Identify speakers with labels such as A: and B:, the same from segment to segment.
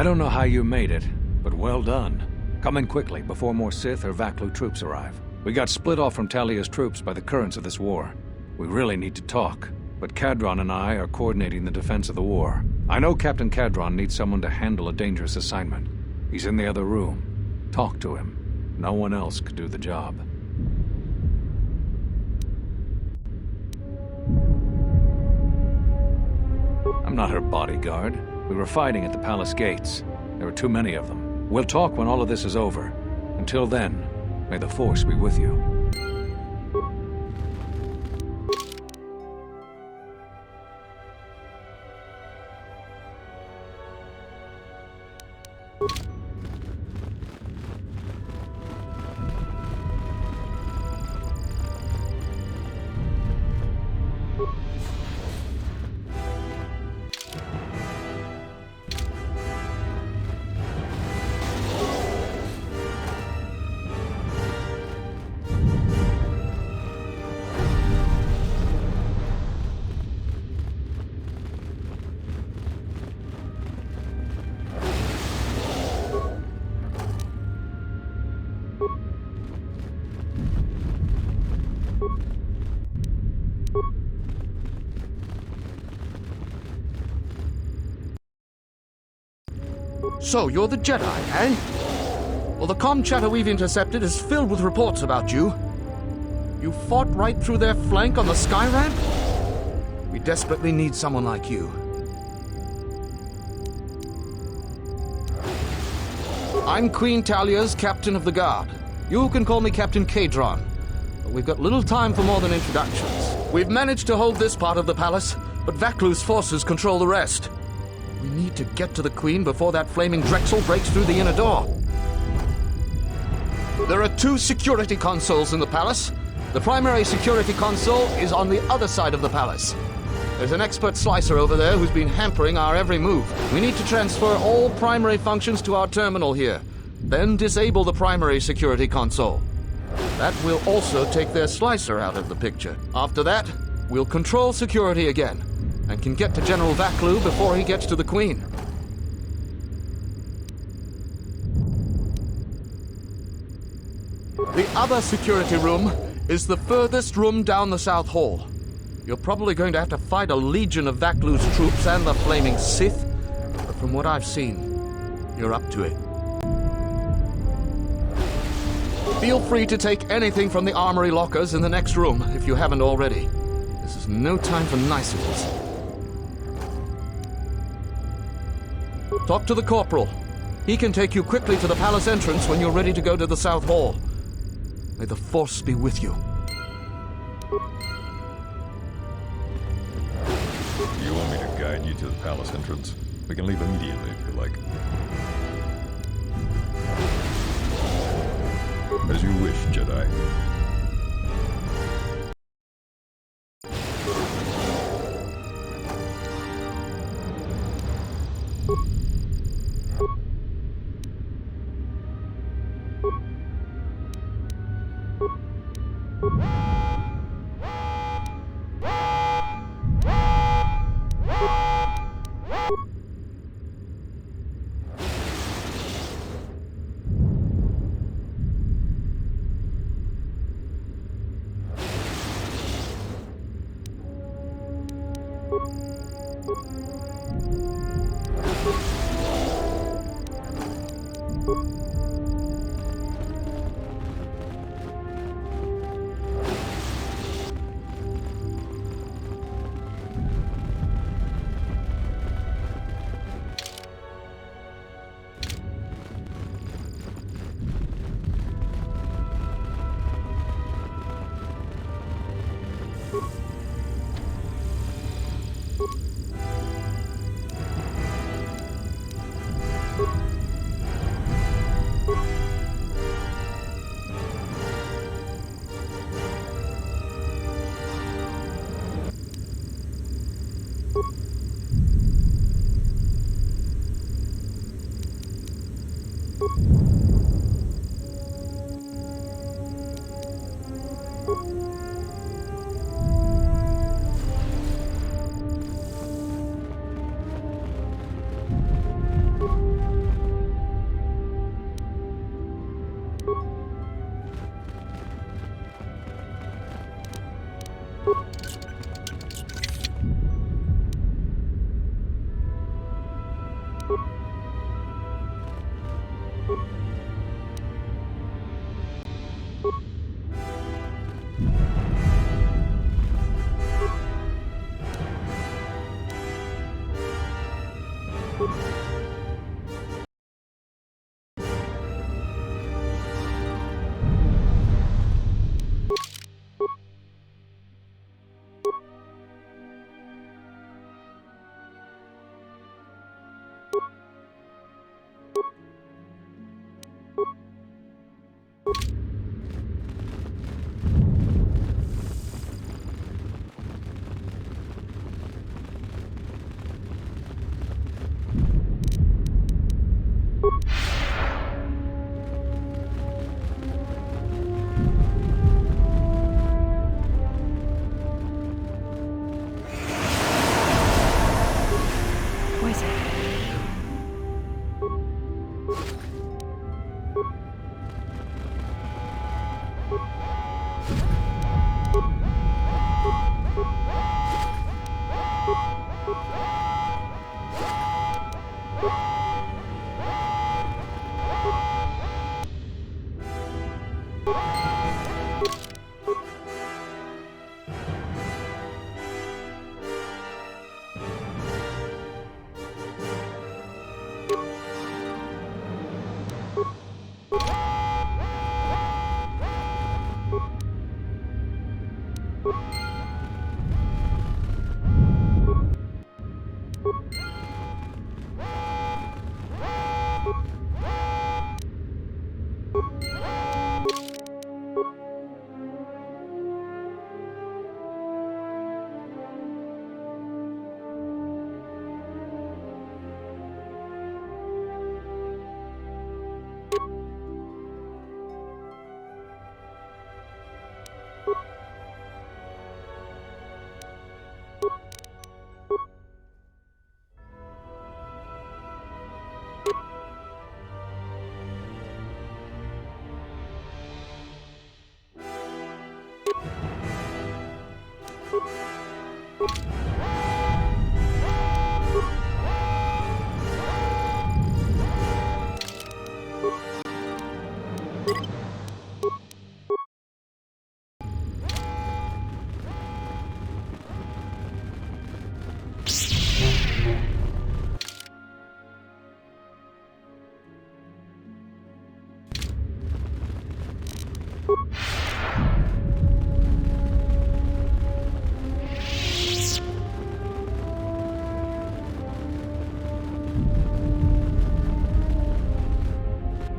A: I don't know how you made it, but well done. Come in quickly before more Sith or Vaklu troops arrive. We got split off from Talia's troops by the currents of this war. We really need to talk, but Cadron and I are coordinating the defense of the war. I know Captain Cadron needs someone to handle a dangerous assignment. He's in the other room. Talk to him. No one else could do the job. I'm not her bodyguard. We were fighting at the palace gates. There were too many of them. We'll talk when all of this is over. Until then, may the Force be with you.
B: So, you're the Jedi, eh? Well, the comm chatter we've intercepted is filled with reports about you. You fought right through their flank on the sky ramp? We desperately need someone like you. I'm Queen Talia's Captain of the Guard. You can call me Captain Cadron. But we've got little time for more than introductions. We've managed to hold this part of the palace, but Vaklu's forces control the rest. We need to get to the Queen before that flaming Drexel breaks through the inner door. There are 2 security consoles in the palace. The primary security console is on the other side of the palace. There's an expert slicer over there who's been hampering our every move. We need to transfer all primary functions to our terminal here, then disable the primary security console. That will also take their slicer out of the picture. After that, we'll control security again, and can get to General Vaklu before he gets to the Queen. The other security room is the furthest room down the South Hall. You're probably going to have to fight a legion of Vaklu's troops and the flaming Sith, but from what I've seen, you're up to it. Feel free to take anything from the armory lockers in the next room if you haven't already. This is no time for niceties. Talk to the Corporal. He can take you quickly to the palace entrance when you're ready to go to the South Hall. May the Force be with you.
C: You want me to guide you to the palace entrance? We can leave immediately if you like. As you wish, Jedi.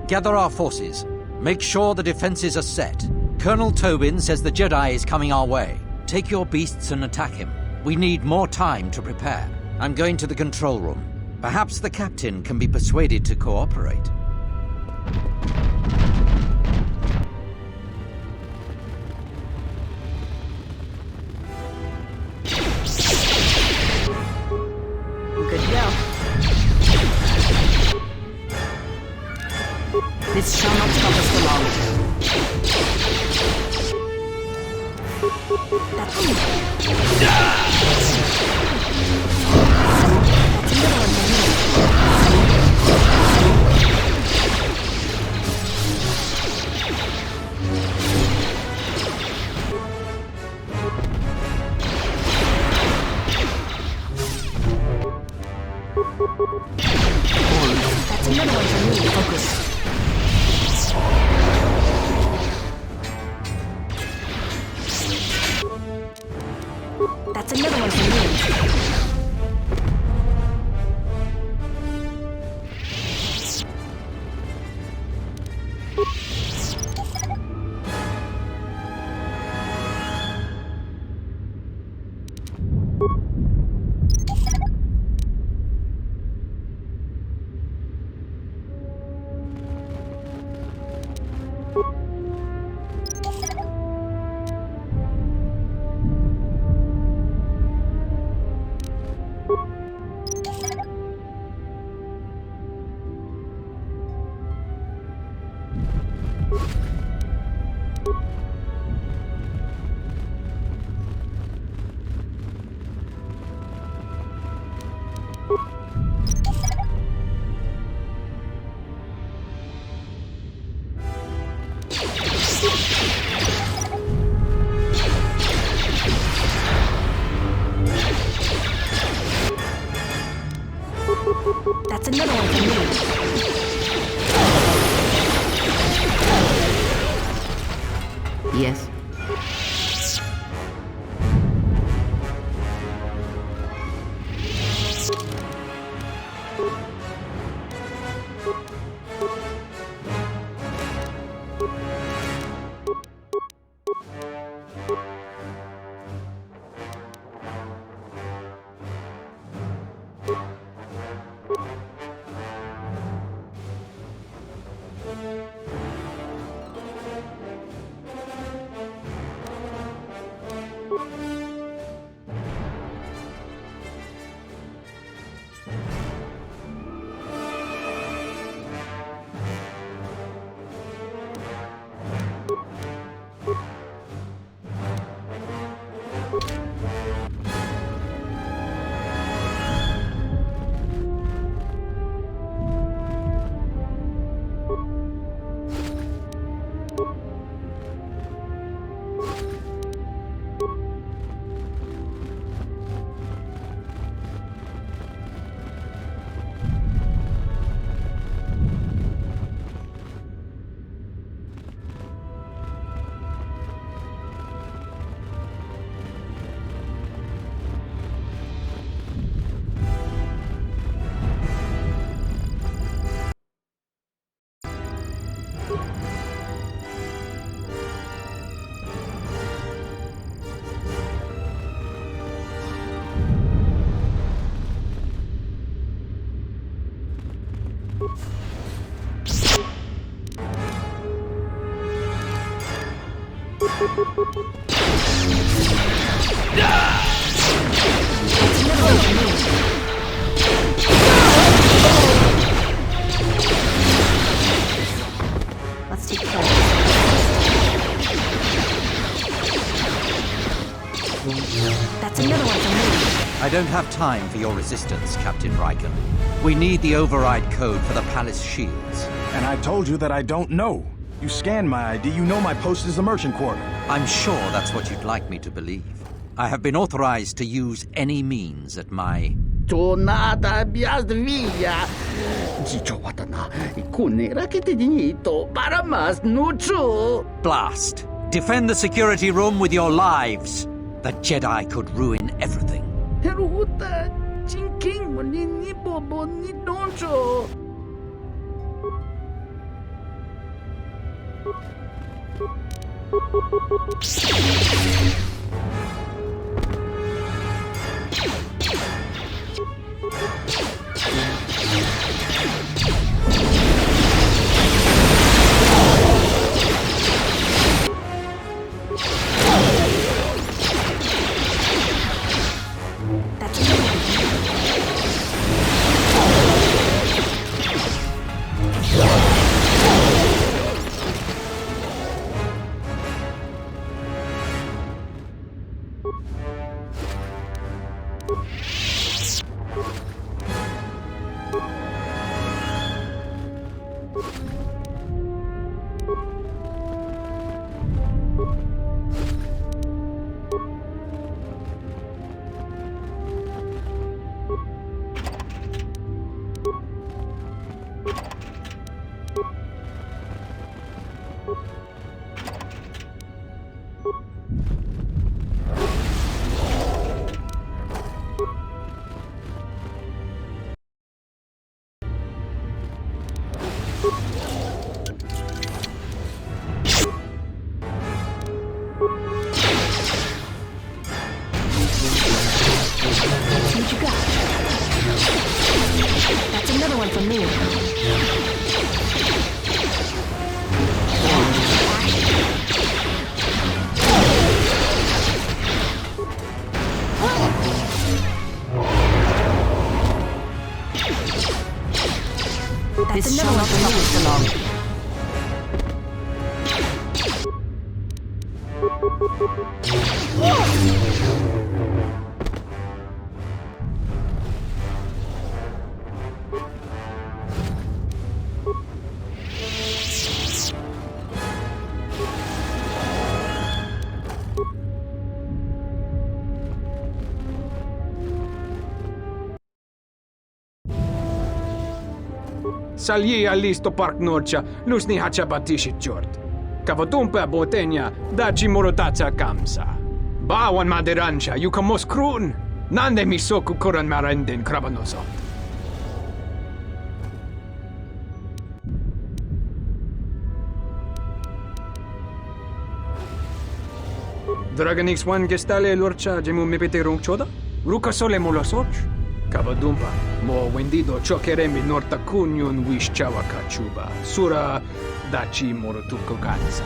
D: Gather our forces. Make sure the defenses are set. Colonel Tobin says the Jedi is coming our way. Take your beasts and attack him. We need more time to prepare. I'm going to the control room. Perhaps the captain can be persuaded to cooperate.
E: Good to go. This shall not stop us for long. That's another one for me. That's another one for me. Focus. That's another one for me.
F: Yes.
E: Let's take care of this. That's another one for me.
D: I don't have time for your resistance, Captain Riken. We need the override code for the palace shields.
G: And I told you that I don't know. You scanned my ID, you know my post is the merchant quarter.
D: I'm sure that's what you'd like me to believe. I have been authorized to use any means at my...
H: Tornada via. Dziczowatana, ikune rakete dinito, para mas nuchu.
D: Blast! Defend the security room with your lives! The Jedi could ruin everything.
H: Heruta, chinking, ni bobo, ni doncho.
E: That's another one. What you got? That's another one for me. That's
F: This
E: another
F: shall
E: one
F: not
E: for me.
F: last long. Salji alisto park norcha, lusni hachabatishi jort. Kavatumpa botenya, dachi morotacha kamsa. Bawan maderansha, yukamos krun. Nande misoku kuran marenden krabanosot. Dragonix one gestale lorcha jemu mepete ronchoda? Ruka sole molasoch? Kavadumpa, mo wendido chokeremi norta kunyun wish chawa kachuba. Sura dachi morotuko ganza.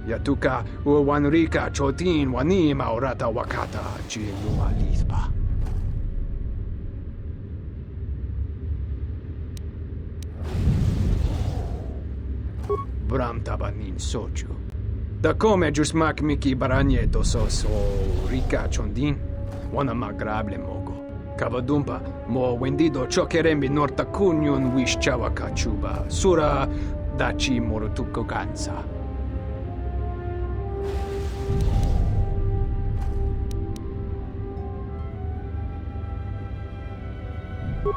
F: Yatuka uwanrika chotin wani maurata wakata chiluma lispa. Bram tabanin sochu. Da come jusmak miki baranye dosos o rika chondin. Wana magrable mogo. Kavadumpa mo wendido chokeremi norta kunyun wish chawa kachuba. Sura dachi morotuko ganza.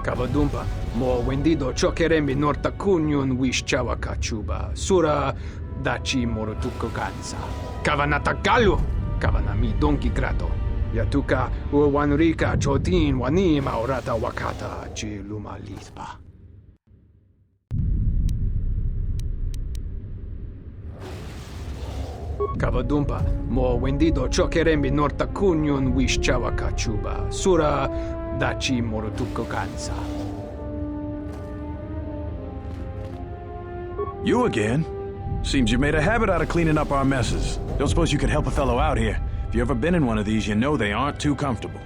F: Kavadumpa, mo wendido chokeremi norta kunyun wish chawa kachuba. Sura dachi morotuko ganza. Kavanata galu, kavanami donki grato. Yatuka uwanrika chotin wani maurata wakata chiluma lispa. Kavadumpa, mo wendido chokeremi norta kunyun wish chawa kachuba. Sura dachi morotuko ganza.
G: You again? Seems you made a habit out of cleaning up our messes. Don't suppose you could help a fellow out here? If you've ever been in one of these, you know they aren't too comfortable.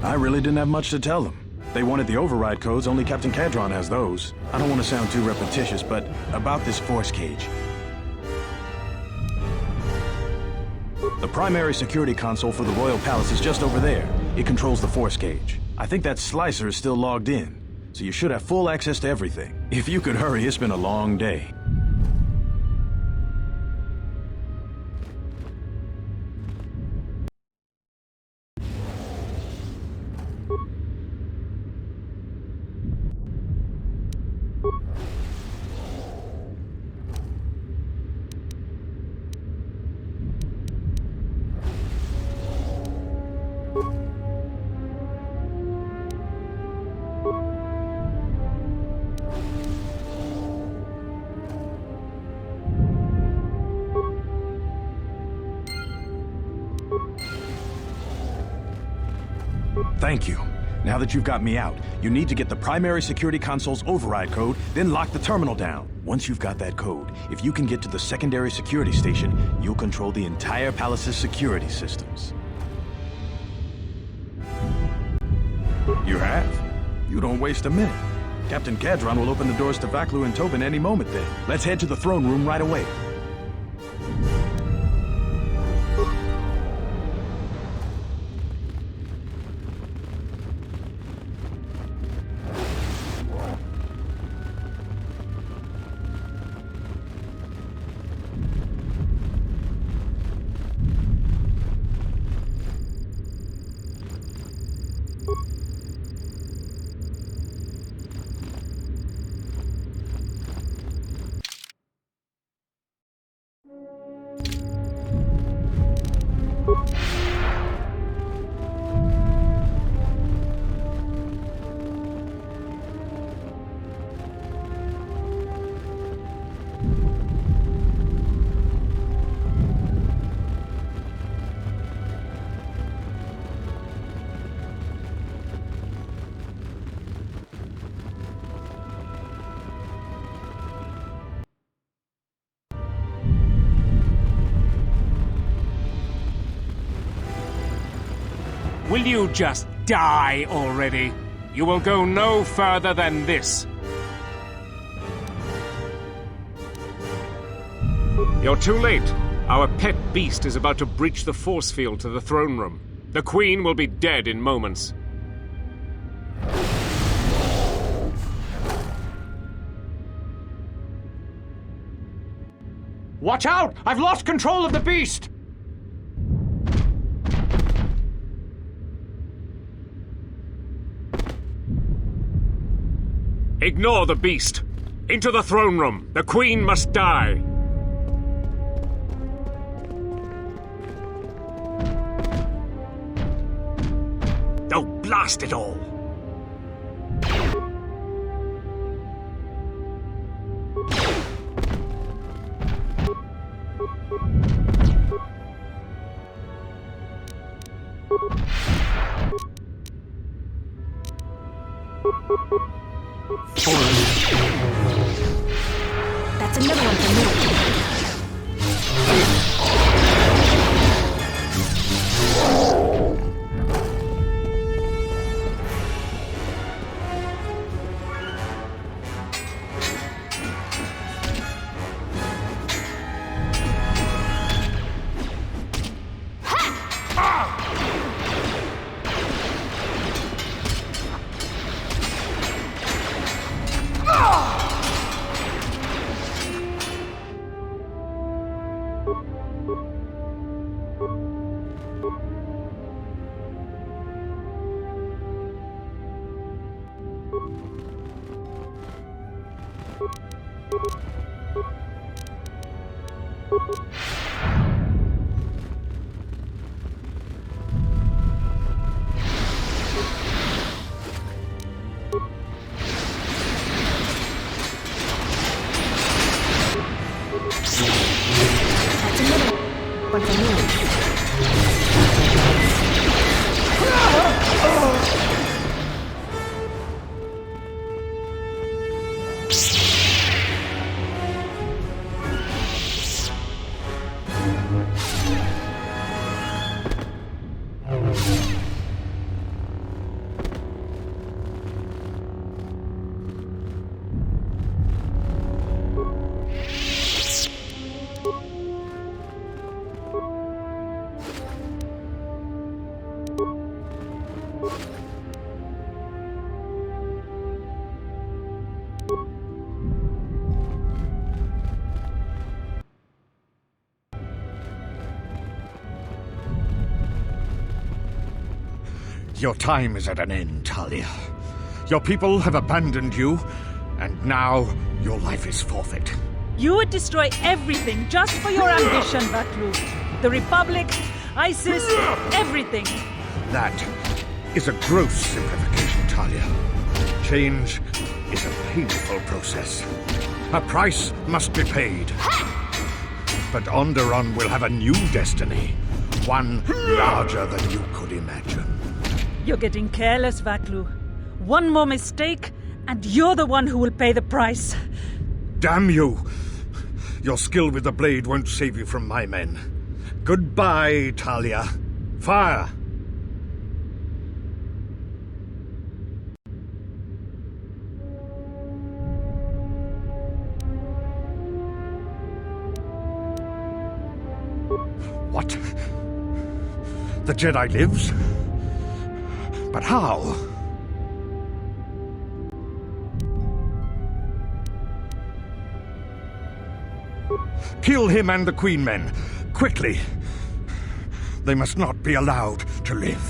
G: I really didn't have much to tell them. They wanted the override codes, only Captain Cadron has those. I don't want to sound too repetitious, but about this force cage. The primary security console for the Royal Palace is just over there. It controls the force cage. I think that slicer is still logged in, so you should have full access to everything. If you could hurry, it's been a long day. Thank you. Now that you've got me out, you need to get the primary security console's override code, then lock the terminal down. Once you've got that code, if you can get to the secondary security station, you'll control the entire palace's security systems. You have? You don't waste a minute. Captain Cadron will open the doors to Vaklu and Tobin any moment then. Let's head to the throne room right away.
I: Will you just die already? You will go no further than this. You're too late. Our pet beast is about to breach the force field to the throne room. The Queen will be dead in moments.
F: Watch out! I've lost control of the beast!
I: Ignore the beast. Into the throne room. The Queen must die. Oh, blast it all!
E: That's another one for me. That's another one for me.
J: Your time is at an end, Talia. Your people have abandoned you, and now your life is forfeit.
K: You would destroy everything just for your ambition, Vaklu. The Republic, ISIS, everything.
J: That is a gross simplification, Talia. Change is a painful process. A price must be paid. But Onderon will have a new destiny, one larger than you could imagine.
K: You're getting careless, Vaklu. One more mistake, and you're the one who will pay the price.
J: Damn you! Your skill with the blade won't save you from my men. Goodbye, Talia. Fire! What? The Jedi lives? But how? Kill him and the Queen men. Quickly. They must not be allowed to live.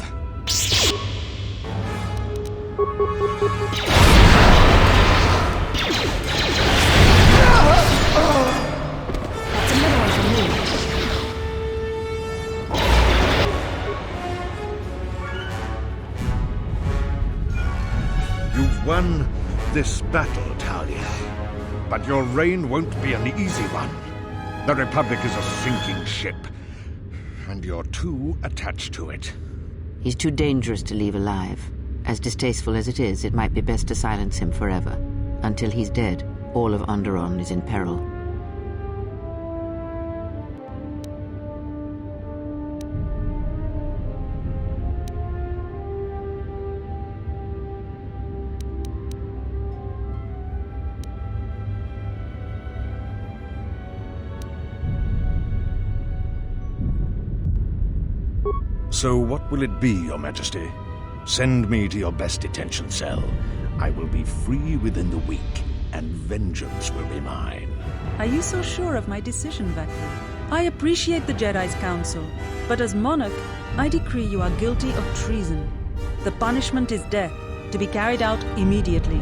E: That's another one for me.
J: You've won this battle, Talia. But your reign won't be an easy one. The Republic is a sinking ship, and you're too attached to it.
L: He's too dangerous to leave alive. As distasteful as it is, it might be best to silence him forever. Until he's dead, all of Onderon is in peril.
J: So what will it be, Your Majesty? Send me to your best detention cell. I will be free within the week, and vengeance will be mine.
K: Are you so sure of my decision, Vaklu? I appreciate the Jedi's counsel, but as monarch, I decree you are guilty of treason. The punishment is death, to be carried out immediately.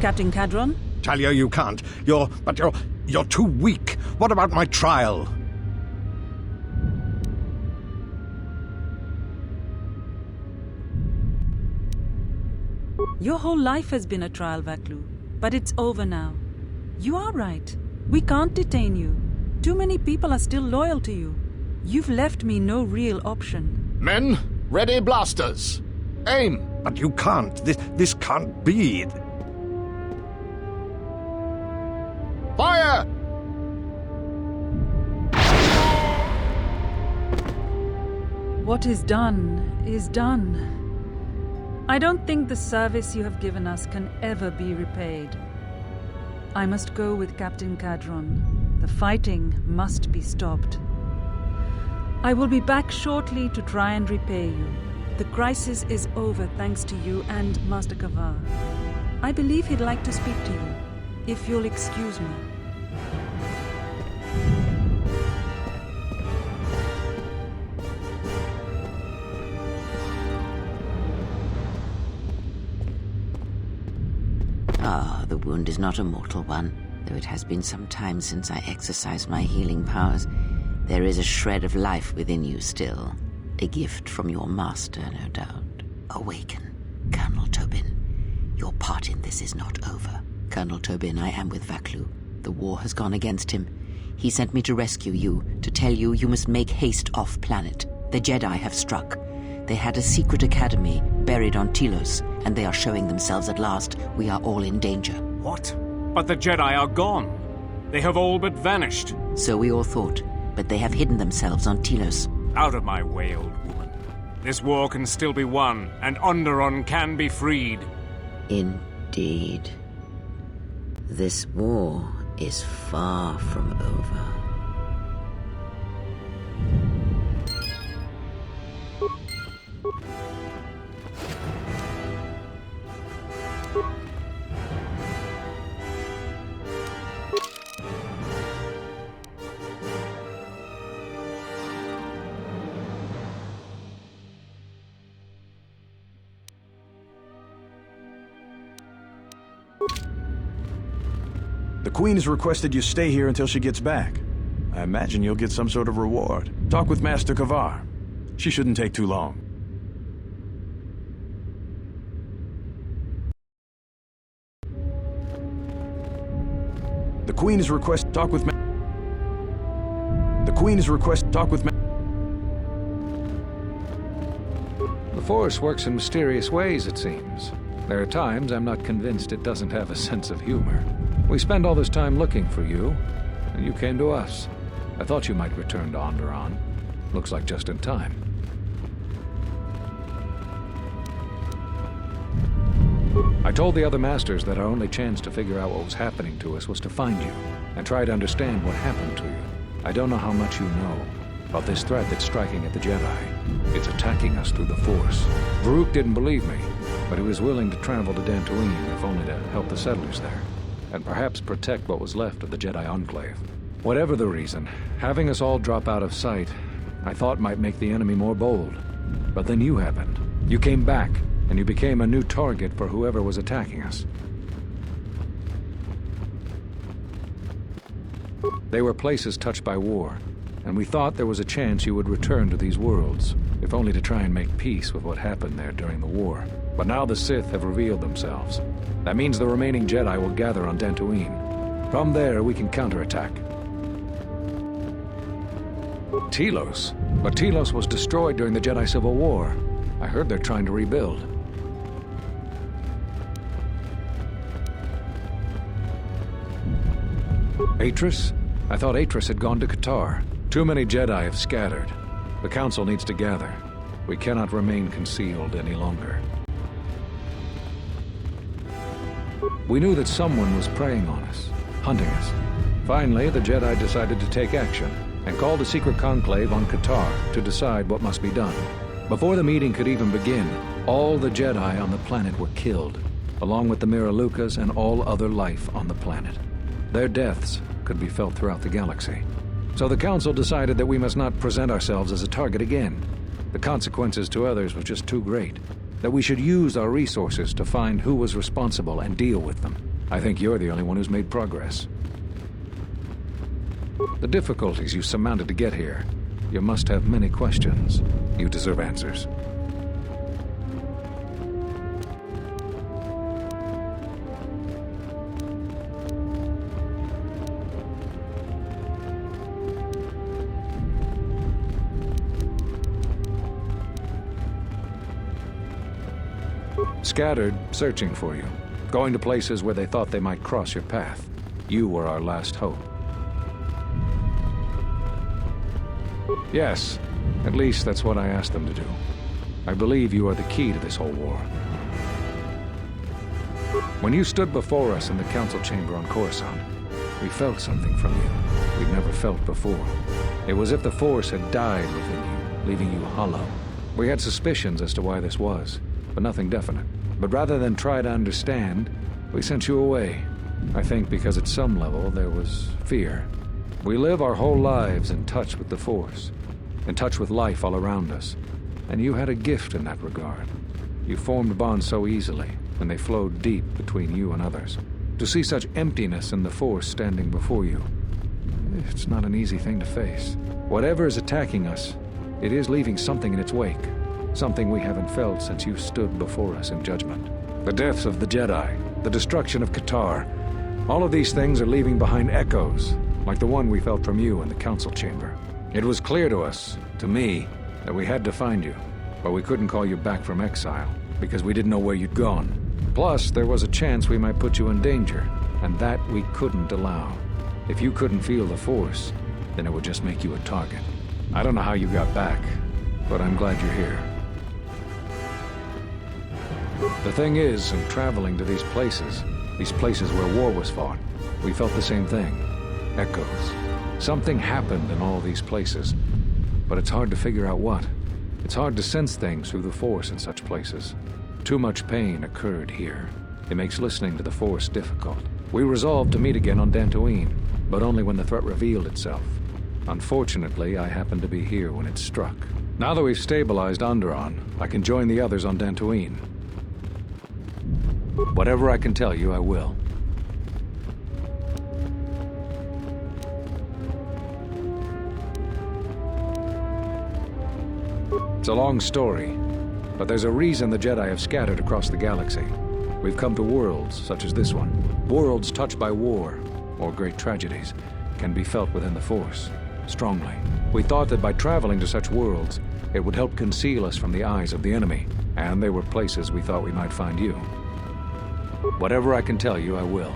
K: Captain Cadron?
J: Talia, you can't. You're too weak. What about my trial?
K: Your whole life has been a trial, Vaklu, but it's over now. You are right. We can't detain you. Too many people are still loyal to you. You've left me no real option.
B: Men, ready blasters. Aim!
J: But you can't. This can't be.
B: Fire!
K: What is done is done. I don't think the service you have given us can ever be repaid. I must go with Captain Cadron. The fighting must be stopped. I will be back shortly to try and repay you. The crisis is over thanks to you and Master Kavar. I believe he'd like to speak to you, if you'll excuse me.
L: Ah, the wound is not a mortal one, though it has been some time since I exercised my healing powers. There is a shred of life within you still. A gift from your master, no doubt. Awaken, Colonel Tobin. Your part in this is not over. Colonel Tobin, I am with Vaklu. The war has gone against him. He sent me to rescue you, to tell you you must make haste off-planet. The Jedi have struck. They had a secret academy buried on Telos, and they are showing themselves at last. We are all in danger.
I: What? But the Jedi are gone. They have all but vanished.
L: So we all thought, but they have hidden themselves on Telos.
I: Out of my way, old woman. This war can still be won, and Onderon can be freed.
L: Indeed. This war is far from over.
G: The Queen has requested you stay here until she gets back. I imagine you'll get some sort of reward. Talk with Master Kavar. She shouldn't take too long. The Queen has requested talk with The Queen has requested talk with
A: The Force works in mysterious ways, it seems. There are times I'm not convinced it doesn't have a sense of humor. We spend all this time looking for you, and you came to us. I thought you might return to Onderon. Looks like just in time. I told the other masters that our only chance to figure out what was happening to us was to find you, and try to understand what happened to you. I don't know how much you know about this threat that's striking at the Jedi. It's attacking us through the Force. Varuk didn't believe me, but he was willing to travel to Dantooine, if only to help the settlers there, and perhaps protect what was left of the Jedi Enclave. Whatever the reason, having us all drop out of sight, I thought might make the enemy more bold. But then you happened. You came back, and you became a new target for whoever was attacking us. They were places touched by war, and we thought there was a chance you would return to these worlds, if only to try and make peace with what happened there during the war. But now the Sith have revealed themselves. That means the remaining Jedi will gather on Dantooine. From there, we can counterattack. Telos? But Telos was destroyed during the Jedi Civil War. I heard they're trying to rebuild. Atris? I thought Atris had gone to Qatar. Too many Jedi have scattered. The Council needs to gather. We cannot remain concealed any longer. We knew that someone was preying on us, hunting us. Finally, the Jedi decided to take action, and called a secret conclave on Qatar to decide what must be done. Before the meeting could even begin, all the Jedi on the planet were killed, along with the Miralukas and all other life on the planet. Their deaths could be felt throughout the galaxy. So the Council decided that we must not present ourselves as a target again. The consequences to others were just too great. That we should use our resources to find who was responsible and deal with them. I think you're the only one who's made progress. The difficulties you surmounted to get here. You must have many questions. You deserve answers. Scattered, searching for you. Going to places where they thought they might cross your path. You were our last hope. Yes, at least that's what I asked them to do. I believe you are the key to this whole war. When you stood before us in the council chamber on Coruscant, we felt something from you we'd never felt before. It was as if the Force had died within you, leaving you hollow. We had suspicions as to why this was, but nothing definite. But rather than try to understand, we sent you away. I think because at some level there was fear. We live our whole lives in touch with the Force, in touch with life all around us. And you had a gift in that regard. You formed bonds so easily, and they flowed deep between you and others. To see such emptiness in the Force standing before you, it's not an easy thing to face. Whatever is attacking us, it is leaving something in its wake. Something we haven't felt since you stood before us in judgment. The deaths of the Jedi, the destruction of Qatar, all of these things are leaving behind echoes, like the one we felt from you in the council chamber. It was clear to us, to me, that we had to find you, but we couldn't call you back from exile, because we didn't know where you'd gone. Plus, there was a chance we might put you in danger, and that we couldn't allow. If you couldn't feel the Force, then it would just make you a target. I don't know how you got back, but I'm glad you're here. The thing is, in traveling to these places where war was fought, we felt the same thing. Echoes. Something happened in all these places, but it's hard to figure out what. It's hard to sense things through the Force in such places. Too much pain occurred here. It makes listening to the Force difficult. We resolved to meet again on Dantooine, but only when the threat revealed itself. Unfortunately, I happened to be here when it struck. Now that we've stabilized Onderon, I can join the others on Dantooine. Whatever I can tell you, I will. It's a long story, but there's a reason the Jedi have scattered across the galaxy. We've come to worlds such as this one. Worlds touched by war, or great tragedies, can be felt within the Force, strongly. We thought that by traveling to such worlds, it would help conceal us from the eyes of the enemy, and they were places we thought we might find you. Whatever I can tell you, I will.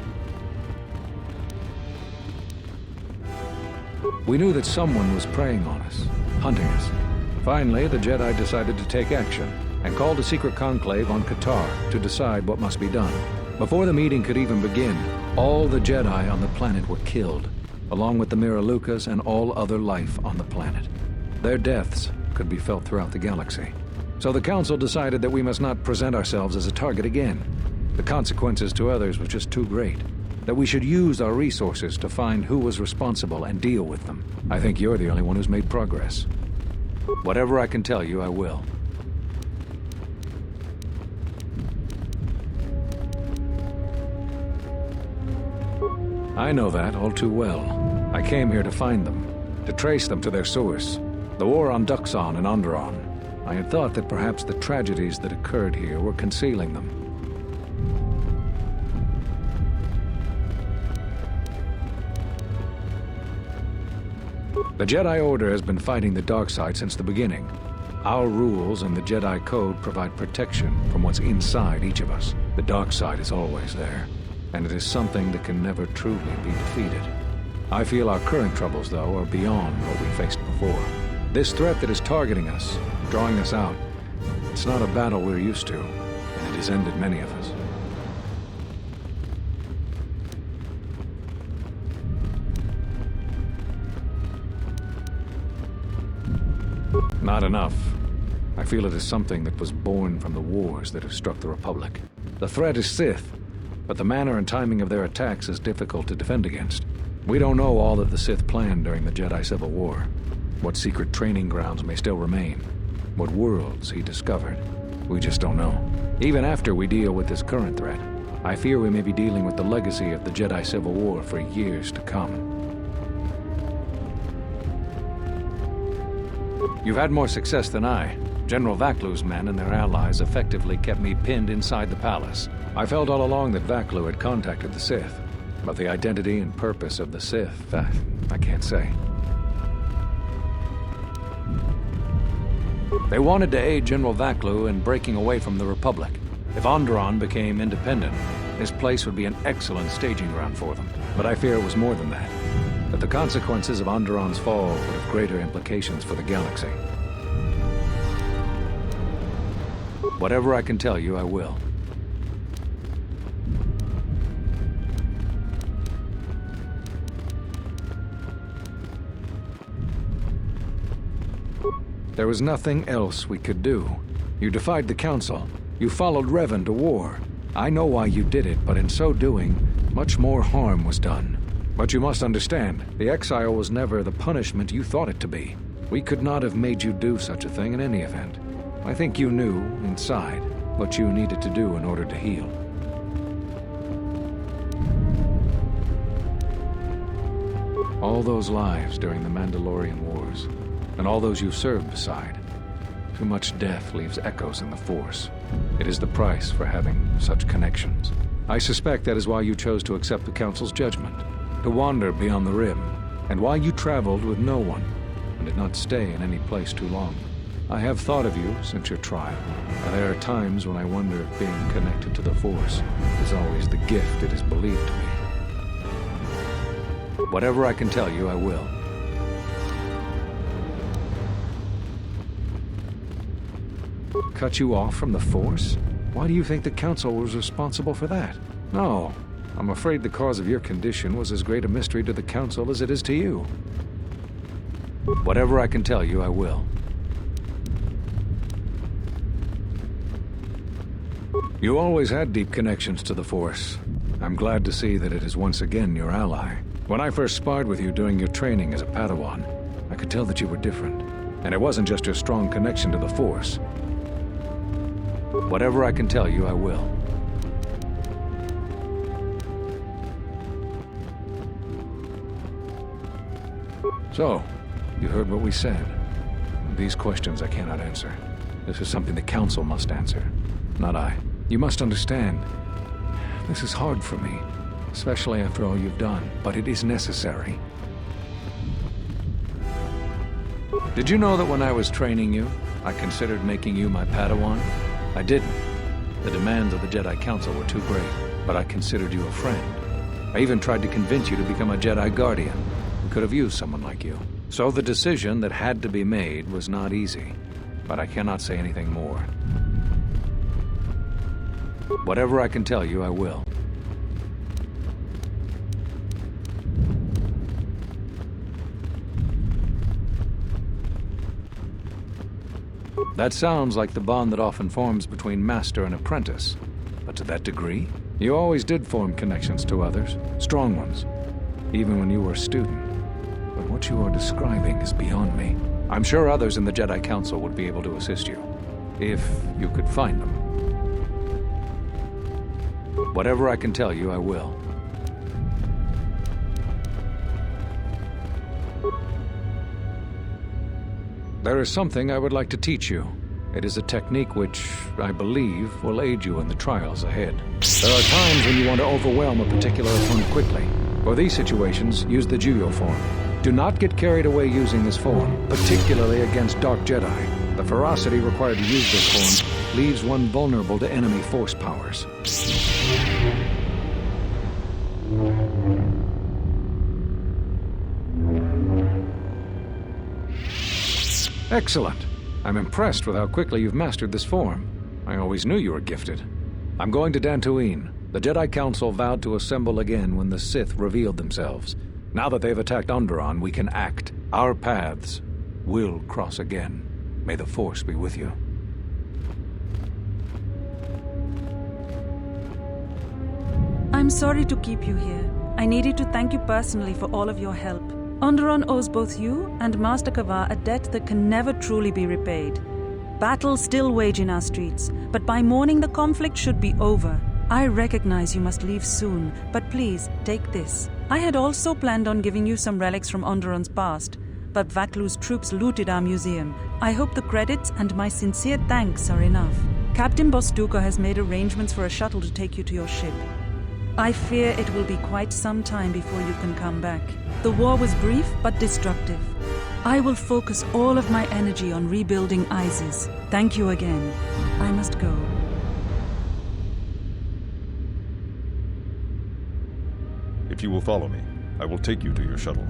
A: We knew that someone was preying on us, hunting us. Finally, the Jedi decided to take action, and called a secret conclave on Qatar to decide what must be done. Before the meeting could even begin, all the Jedi on the planet were killed, along with the Miralukas and all other life on the planet. Their deaths could be felt throughout the galaxy. So the Council decided that we must not present ourselves as a target again. The consequences to others were just too great. That we should use our resources to find who was responsible and deal with them. I think you're the only one who's made progress. Whatever I can tell you, I will. I know that all too well. I came here to find them, to trace them to their source. The war on Duxon and Onderon. I had thought that perhaps the tragedies that occurred here were concealing them. The Jedi Order has been fighting the dark side since the beginning. Our rules and the Jedi Code provide protection from what's inside each of us. The dark side is always there, and it is something that can never truly be defeated. I feel our current troubles, though, are beyond what we faced before. This threat that is targeting us, drawing us out, it's not a battle we're used to, and it has ended many of us. Not enough. I I feel it is something that was born from the wars that have struck the Republic. The threat is Sith, but the manner and timing of their attacks is difficult to defend against. We don't know all that the Sith planned during the Jedi Civil War. What secret training grounds may still remain. What worlds he discovered. We just don't know. Even after we deal with this current threat, I fear we may be dealing with the legacy of the Jedi Civil War for years to come. You've had more success than I. General Vaklu's men and their allies effectively kept me pinned inside the palace. I felt all along that Vaklu had contacted the Sith, but the identity and purpose of the Sith, I can't say. They wanted to aid General Vaklu in breaking away from the Republic. If Onderon became independent, this place would be an excellent staging ground for them. But I fear it was more than that. That the consequences of Onderon's fall would have greater implications for the galaxy. Whatever I can tell you, I will. There was nothing else we could do. You defied the Council. You followed Revan to war. I know why you did it, but in so doing, much more harm was done. But you must understand, the exile was never the punishment you thought it to be. We could not have made you do such a thing in any event. I think you knew, inside, what you needed to do in order to heal. All those lives during the Mandalorian Wars, and all those you've served beside. Too much death leaves echoes in the Force. It is the price for having such connections. I suspect that is why you chose to accept the Council's judgment, to wander beyond the Rim, and why you traveled with no one, and did not stay in any place too long. I have thought of you since your trial, and there are times when I wonder if being connected to the Force is always the gift it is believed to be. Whatever I can tell you, I will. Cut you off from the Force? Why do you think the Council was responsible for that? No, I'm afraid the cause of your condition was as great a mystery to the Council as it is to you. Whatever I can tell you, I will. You always had deep connections to the Force. I'm glad to see that it is once again your ally. When I first sparred with you during your training as a Padawan, I could tell that you were different. And it wasn't just your strong connection to the Force. Whatever I can tell you, I will. So, you heard what we said. These questions I cannot answer. This is something the Council must answer, not I. You must understand, this is hard for me, especially after all you've done, but it is necessary. Did you know that when I was training you, I considered making you my Padawan? I didn't. The demands of the Jedi Council were too great, but I considered you a friend. I even tried to convince you to become a Jedi Guardian. We could have used someone like you. So the decision that had to be made was not easy, but I cannot say anything more. Whatever I can tell you, I will. That sounds like the bond that often forms between master and apprentice. But to that degree, you always did form connections to others, strong ones, even when you were a student. But what you are describing is beyond me. I'm sure others in the Jedi Council would be able to assist you, if you could find them. Whatever I can tell you, I will. There is something I would like to teach you. It is a technique which, I believe, will aid you in the trials ahead. There are times when you want to overwhelm a particular opponent quickly. For these situations, use the Juyo form. Do not get carried away using this form, particularly against Dark Jedi. The ferocity required to use this form leaves one vulnerable to enemy force powers. Excellent. I'm impressed with how quickly you've mastered this form. I always knew you were gifted. I'm going to Dantooine. The Jedi Council vowed to assemble again when the Sith revealed themselves. Now that they've attacked Onderon, we can act. Our paths will cross again. May the Force be with you.
K: I'm sorry to keep you here. I needed to thank you personally for all of your help. Onderon owes both you and Master Kavar a debt that can never truly be repaid. Battles still wage in our streets, but by morning the conflict should be over. I recognize you must leave soon, but please, take this. I had also planned on giving you some relics from Onderon's past, but Vaklu's troops looted our museum. I hope the credits and my sincere thanks are enough. Captain Bostuka has made arrangements for a shuttle to take you to your ship. I fear it will be quite some time before you can come back. The war was brief but destructive. I will focus all of my energy on rebuilding Isis. Thank you again. I must go.
C: If you will follow me, I will take you to your shuttle.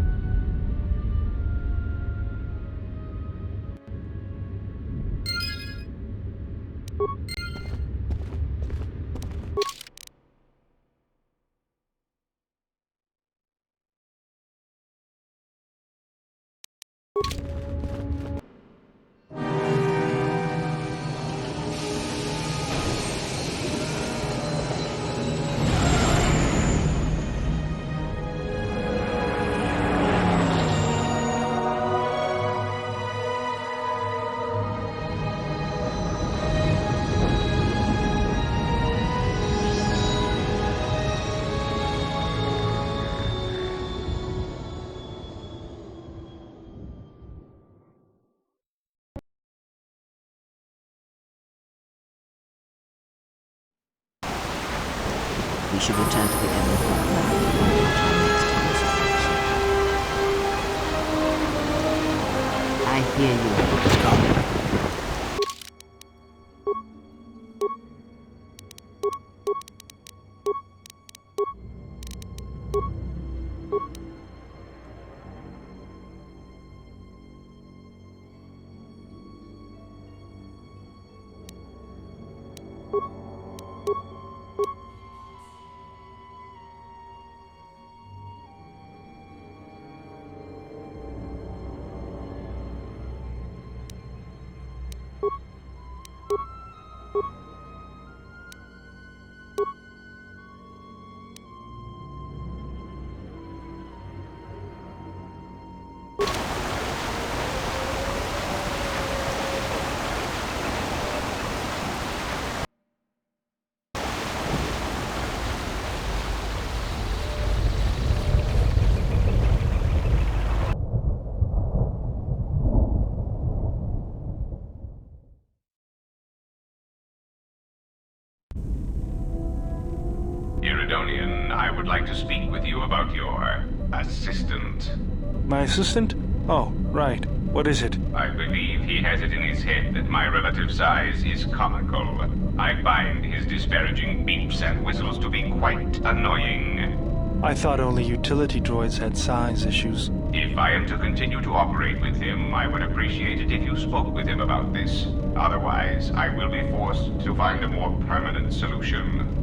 L: We should return to the M4 lab and watch our next conversation. I hear you. Go.
M: Iridonian, I would like to speak with you about your assistant.
N: My assistant? Oh, right. What is it?
M: I believe he has it in his head that my relative size is comical. I find his disparaging beeps and whistles to be quite annoying.
N: I thought only utility droids had size issues.
M: If I am to continue to operate with him, I would appreciate it if you spoke with him about this. Otherwise, I will be forced to find a more permanent solution.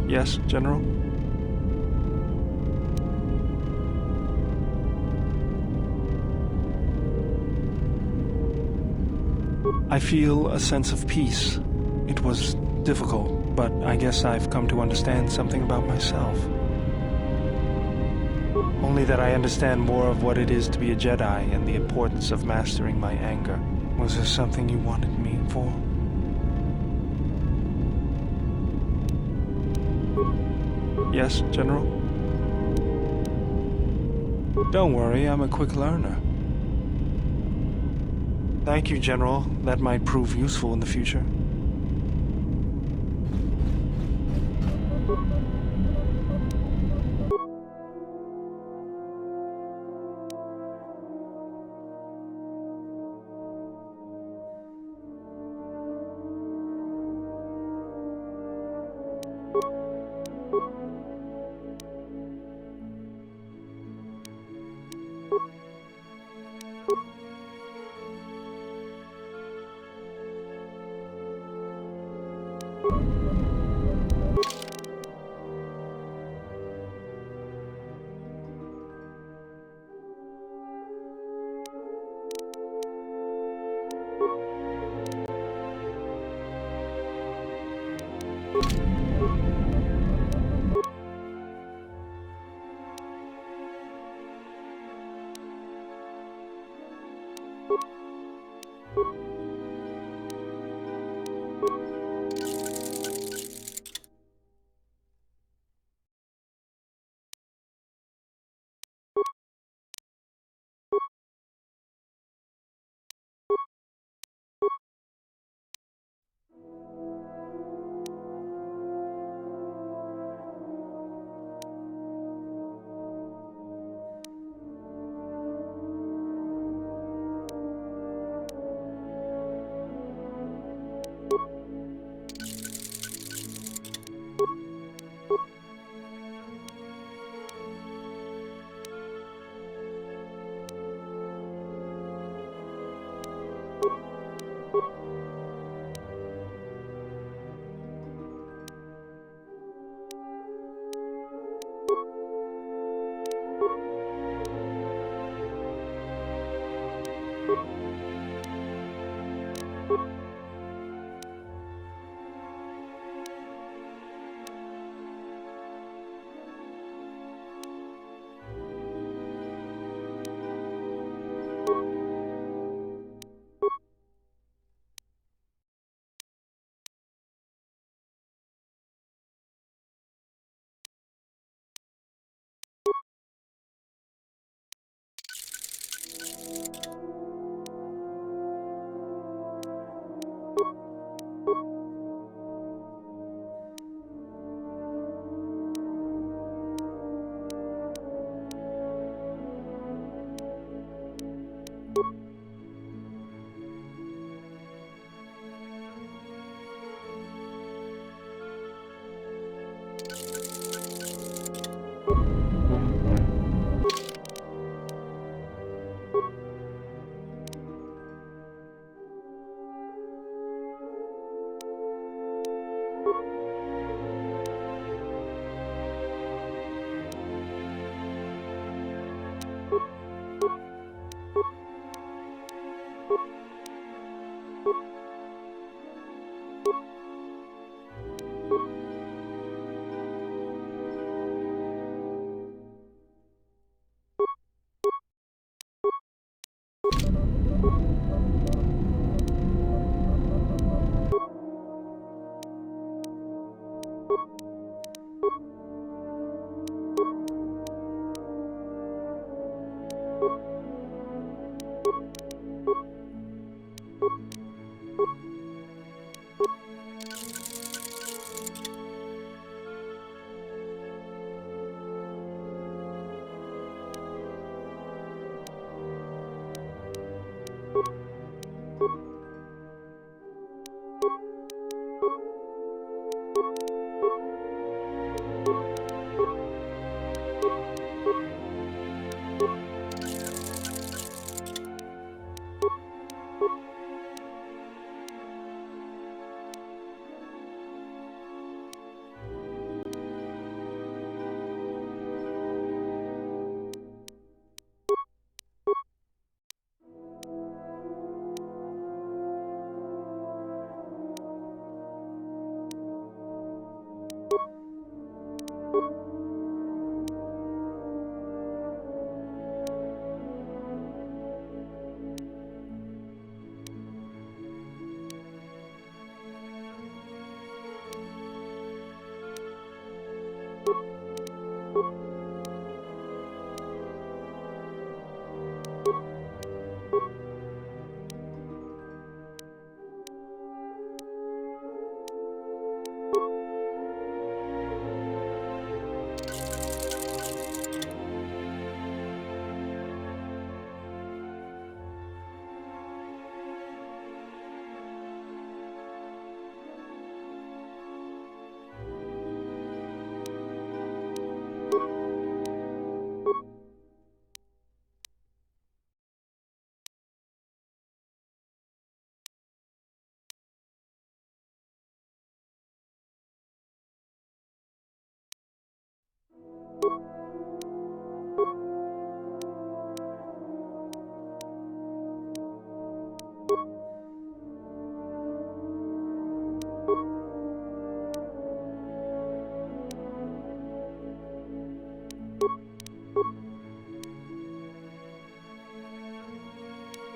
N: Yes, General? I feel a sense of peace. It was difficult, but I guess I've come to understand something about myself. Only that I understand more of what it is to be a Jedi and the importance of mastering my anger. Was there something you wanted me for? Yes, General? Don't worry, I'm a quick learner. Thank you, General. That might prove useful in the future.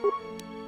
B: you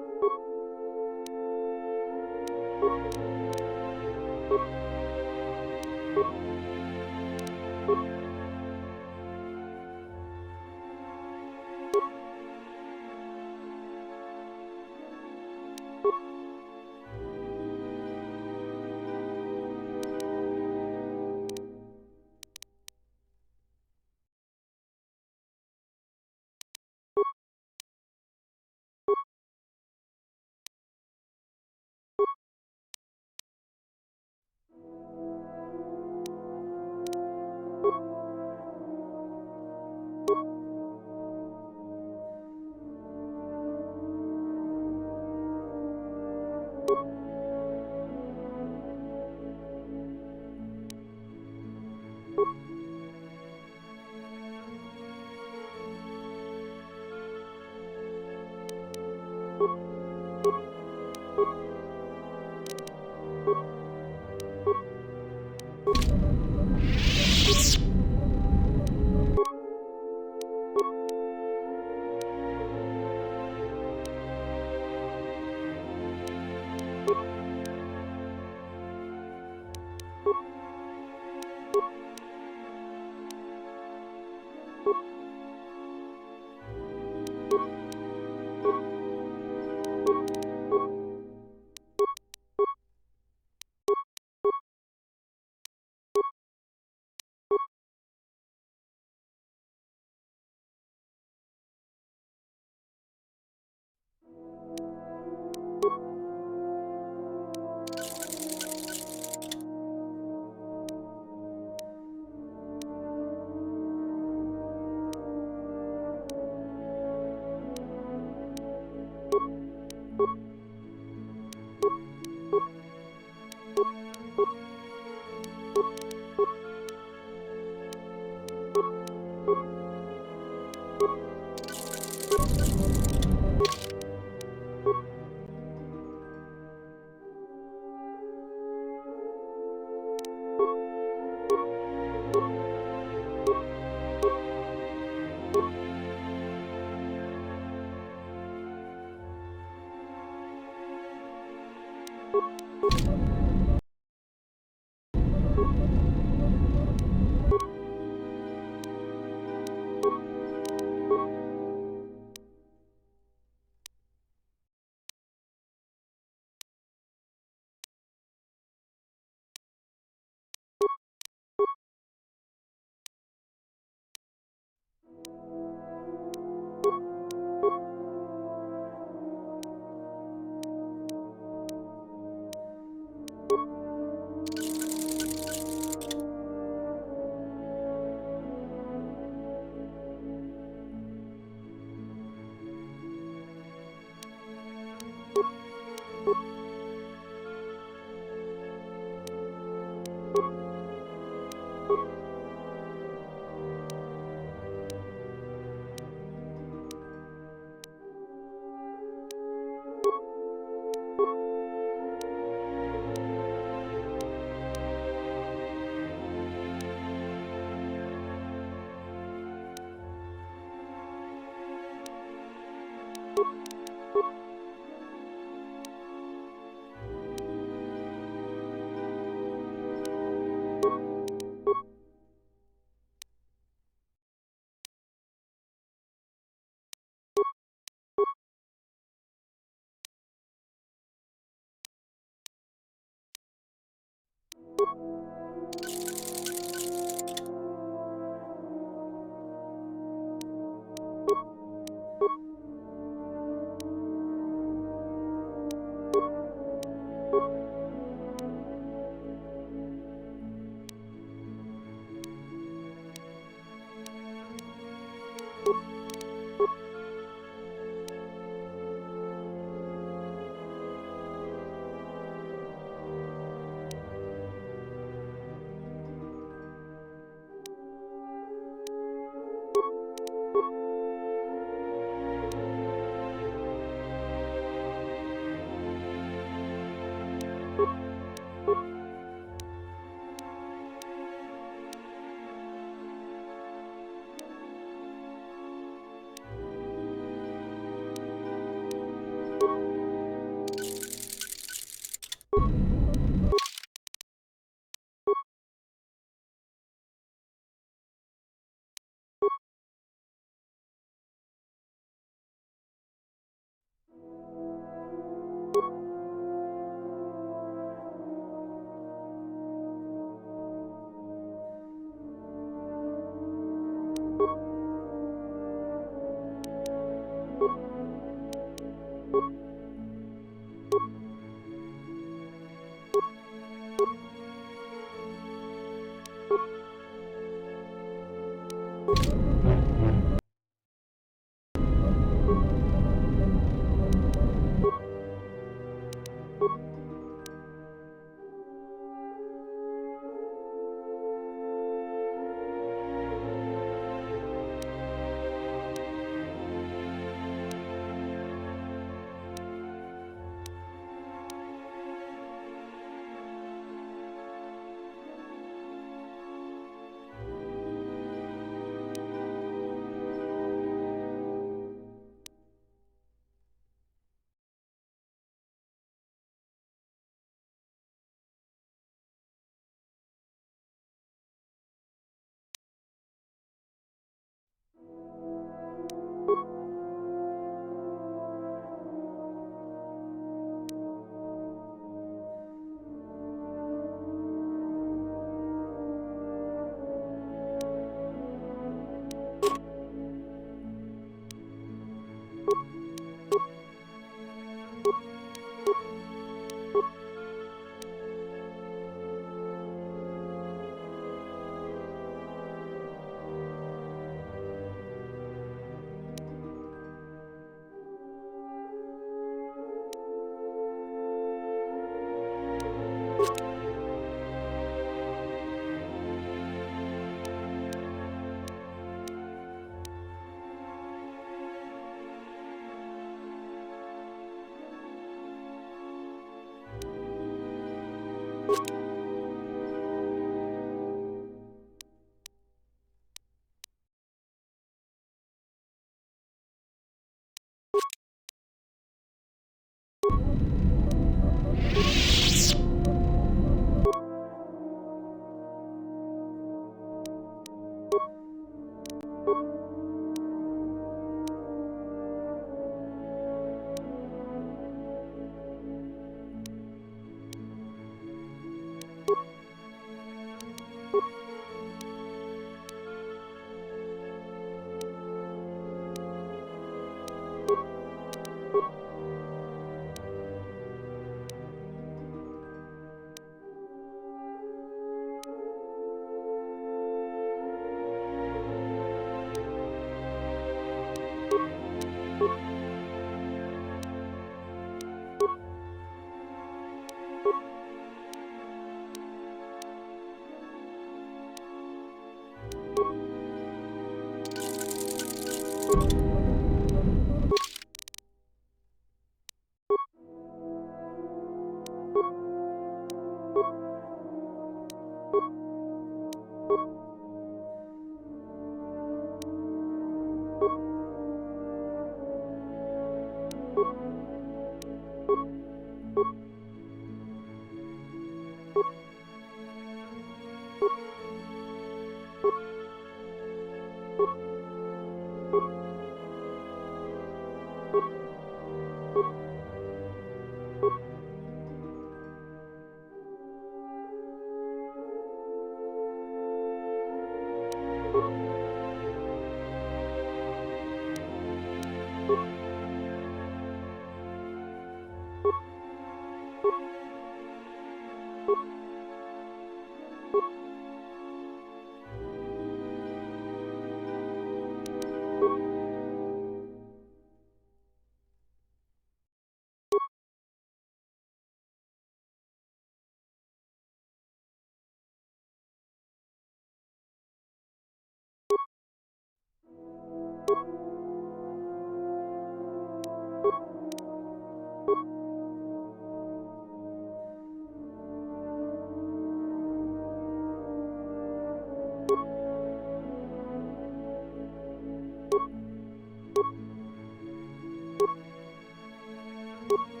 E: you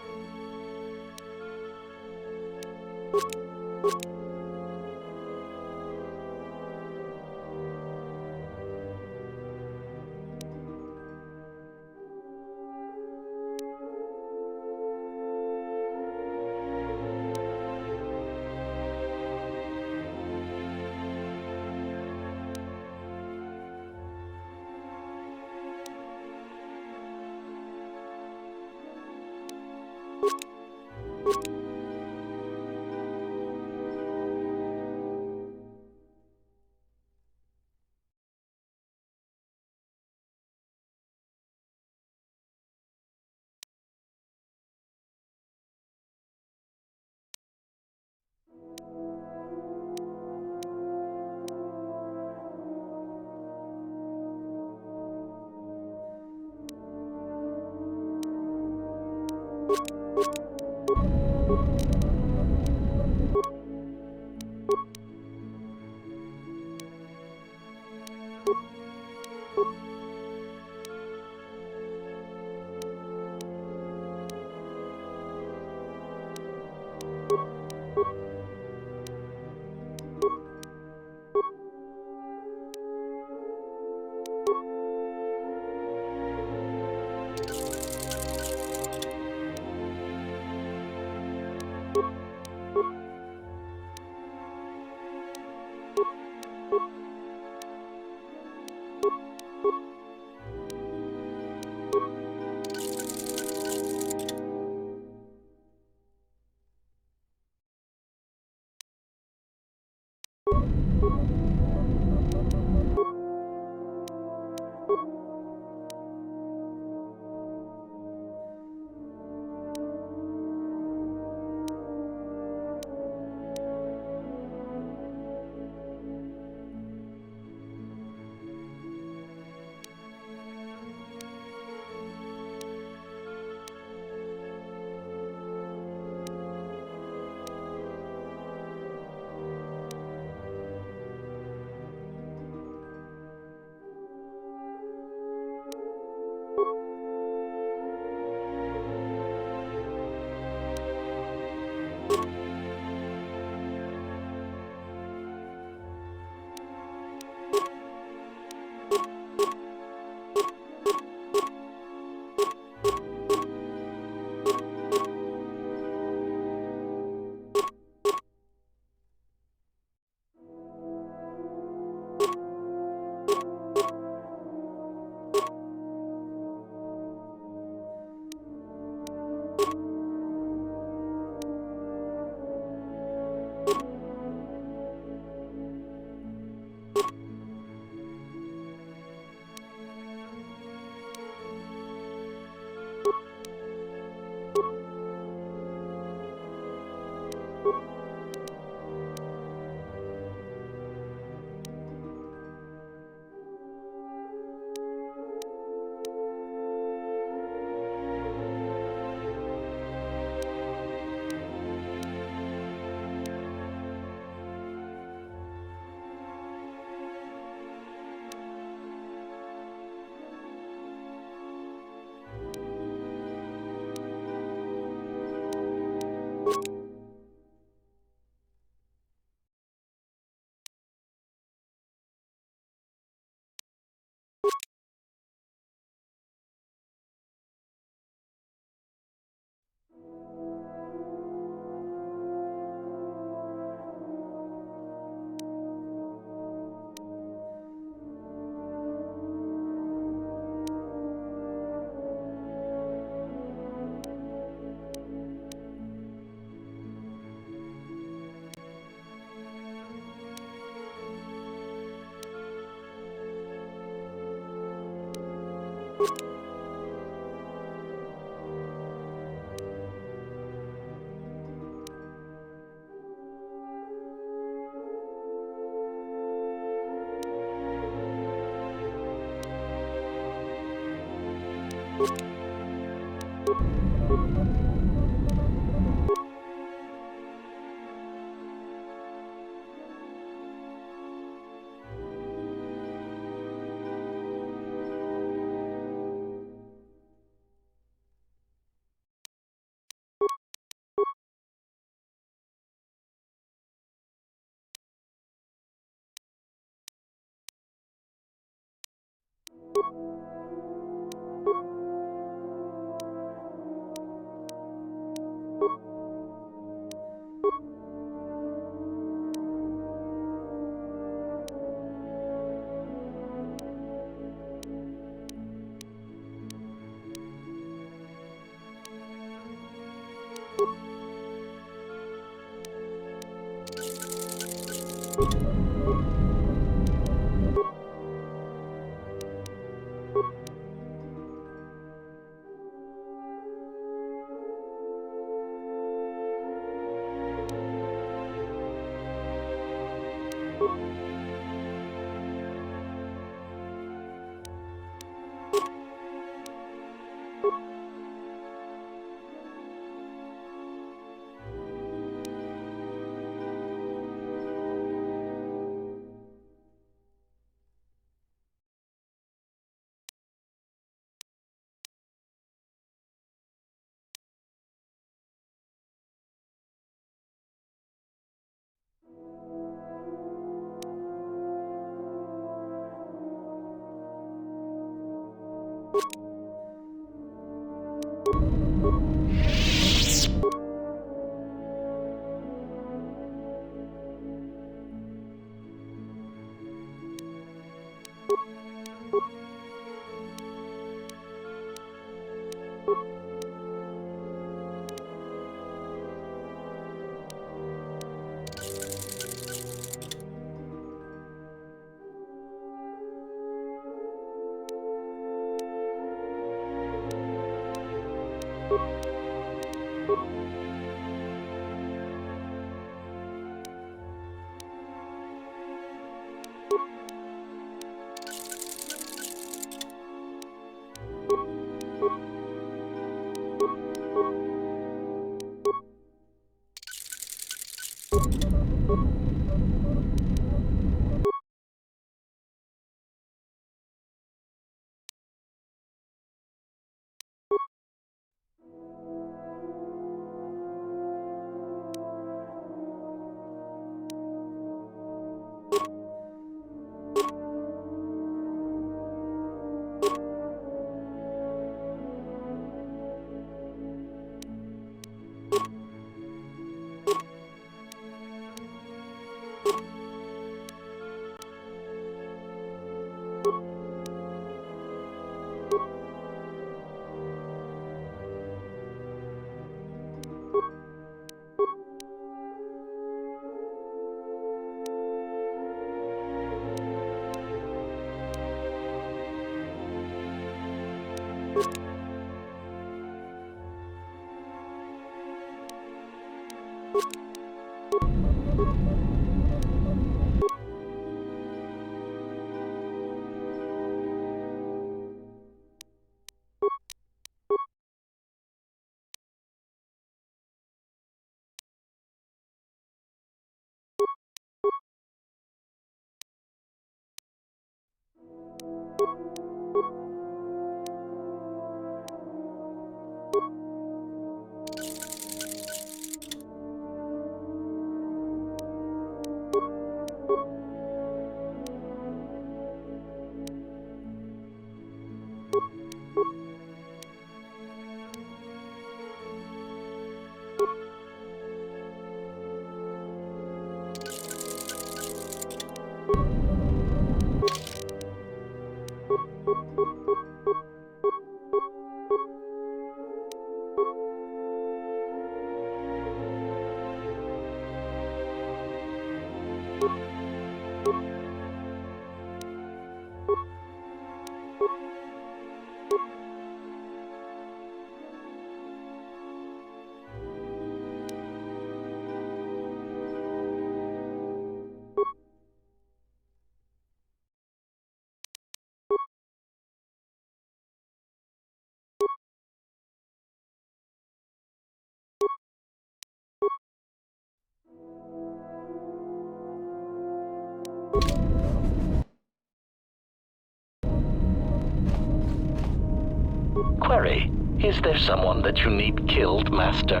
O: Query, is there someone that you need killed, Master?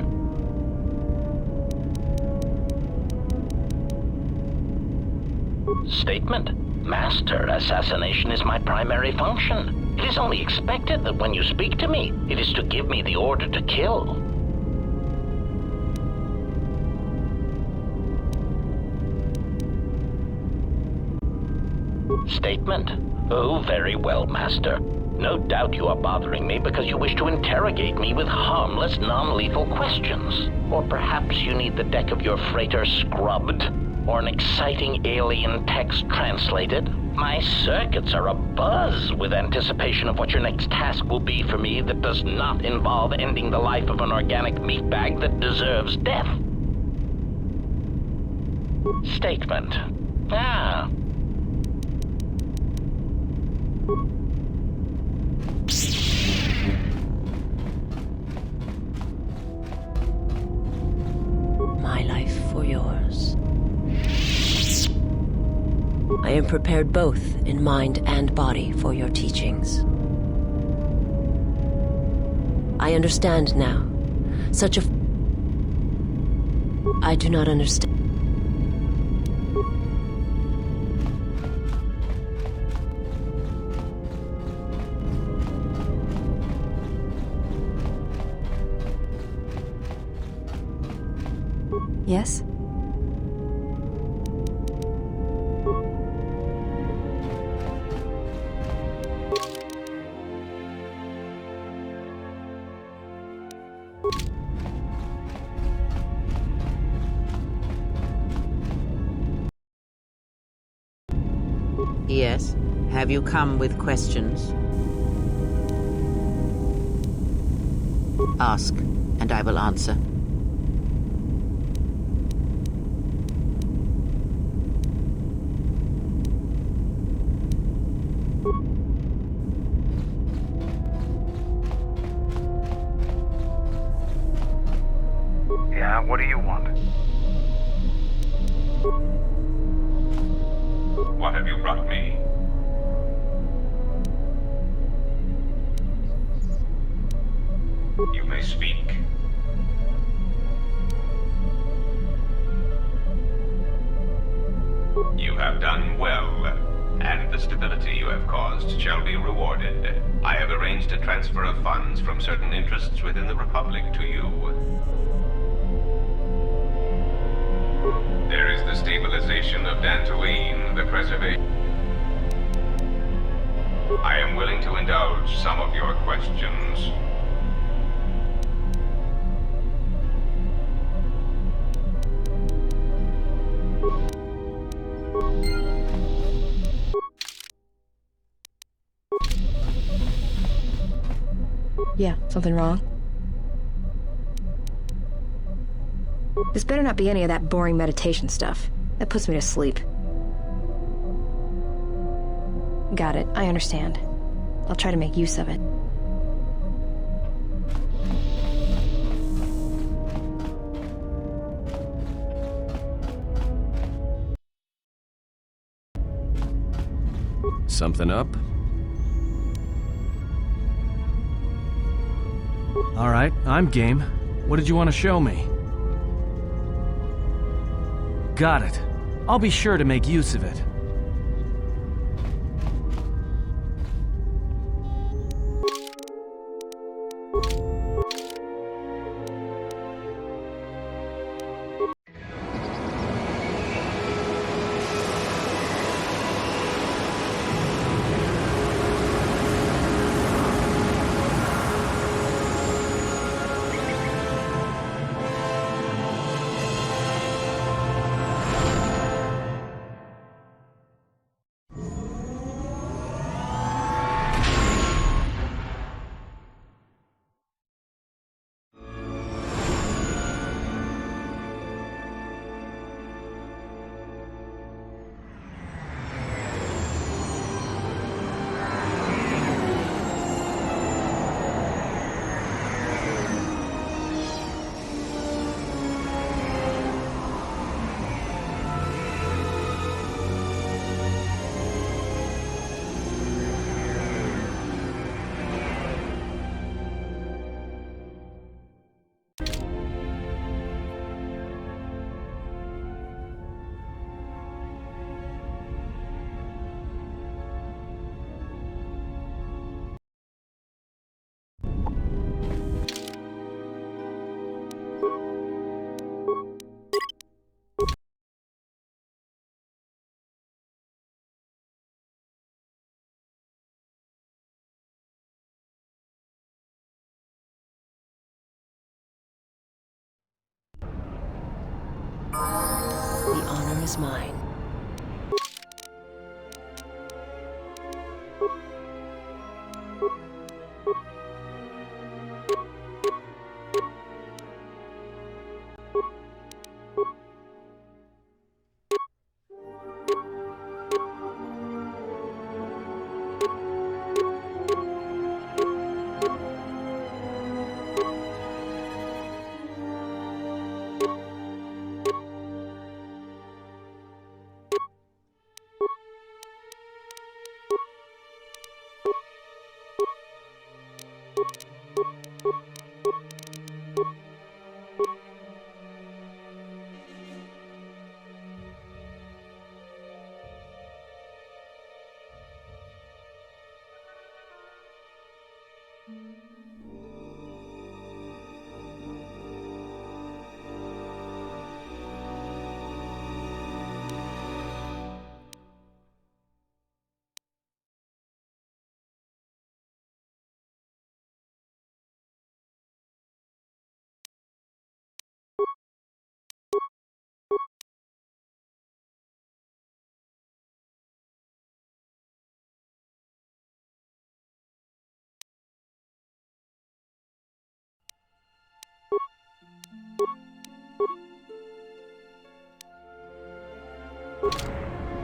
O: Statement. Master, assassination is my primary function. It is only expected that when you speak to me, it is to give me the order to kill. Statement. Oh, very well, Master. No doubt you are bothering me because you wish to interrogate me with harmless, non-lethal questions. Or perhaps you need the deck of your freighter scrubbed, or an exciting alien text translated. My circuits are abuzz with anticipation of what your next task will be for me that does not involve ending the life of an organic meatbag that deserves death. Statement. Ah.
P: My life for yours. I am prepared both in mind and body for your teachings. I understand now. Such a... I do not understand.
E: Yes?
L: Yes. Have you come with questions? Ask, and I will answer.
M: Yeah, what do you want? What have you brought me? You may speak. You have done well, and the stability you have caused shall be rewarded. I have arranged a transfer of funds from certain interests within the Republic to you. There is the stabilization of Dantooine, the preservation. I am willing to indulge some of your questions.
E: Yeah, something wrong? This better not be any of that boring meditation stuff. That puts me to sleep. Got it. I understand. I'll try to make use of it.
Q: Something up?
R: All right, I'm game. What did you want to show me? Got it. I'll be sure to make use of it.
P: The honor is mine.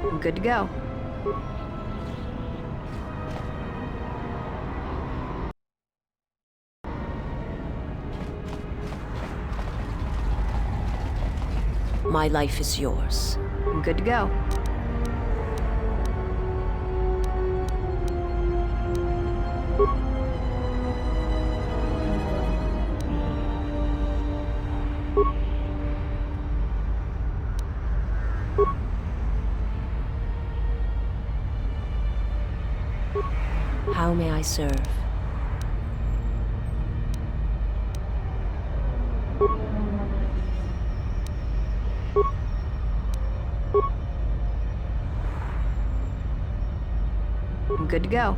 E: I'm good to go.
P: My life is yours.
E: I'm good to go.
P: How may I serve?
E: I'm good to go.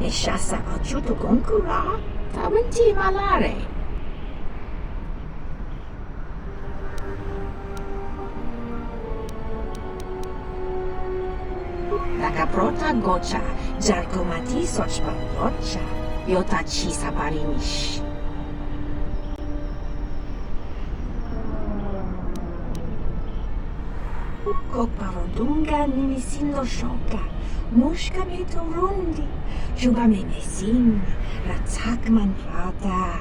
H: Nishasa achuto gonkura. Tawinti malare. Nakaprota gocha. Jarkomati sochpa gocha. Yotachi sabarinish. Koparodunga nimisindo shoka. Mushka betorundi. Juba menesin. Ratzakman rata.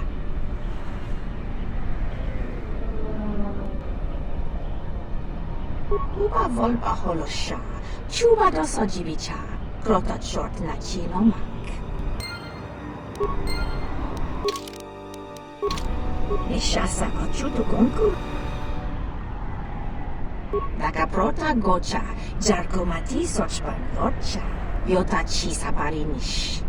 H: Uba volpa holosha. Chuba dosojibicha. Krota short na chinomak. Nishasa achuto gonku. Nakaprota gocha. Jarkomati sochpan gocha. Yotachi sabarinish.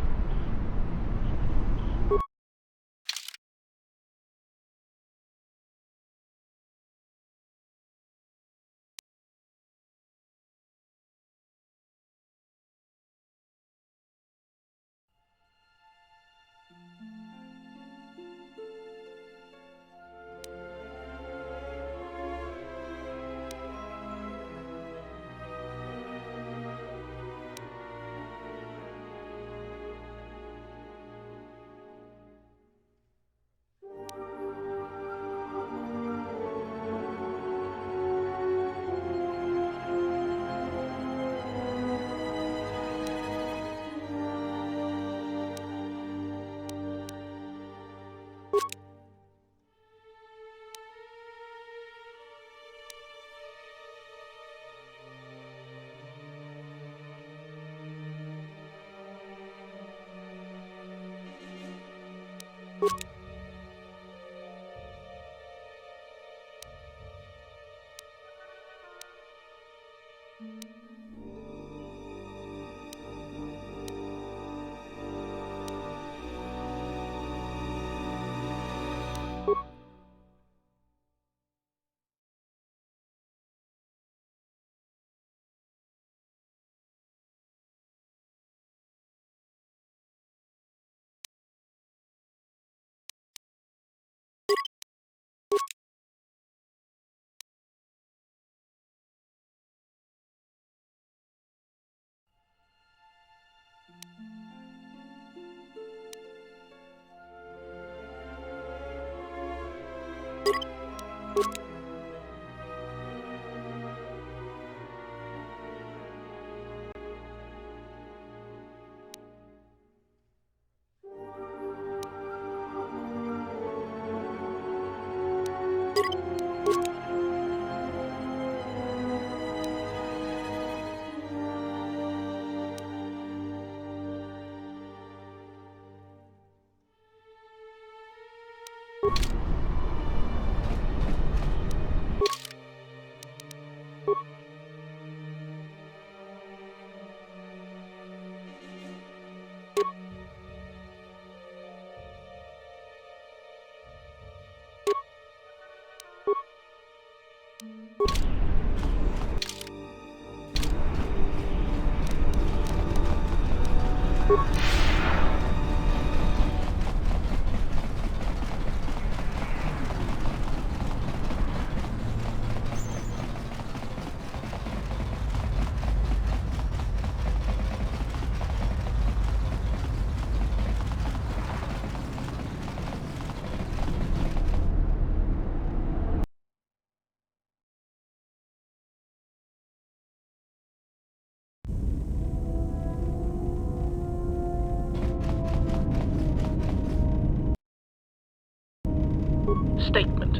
O: Statement.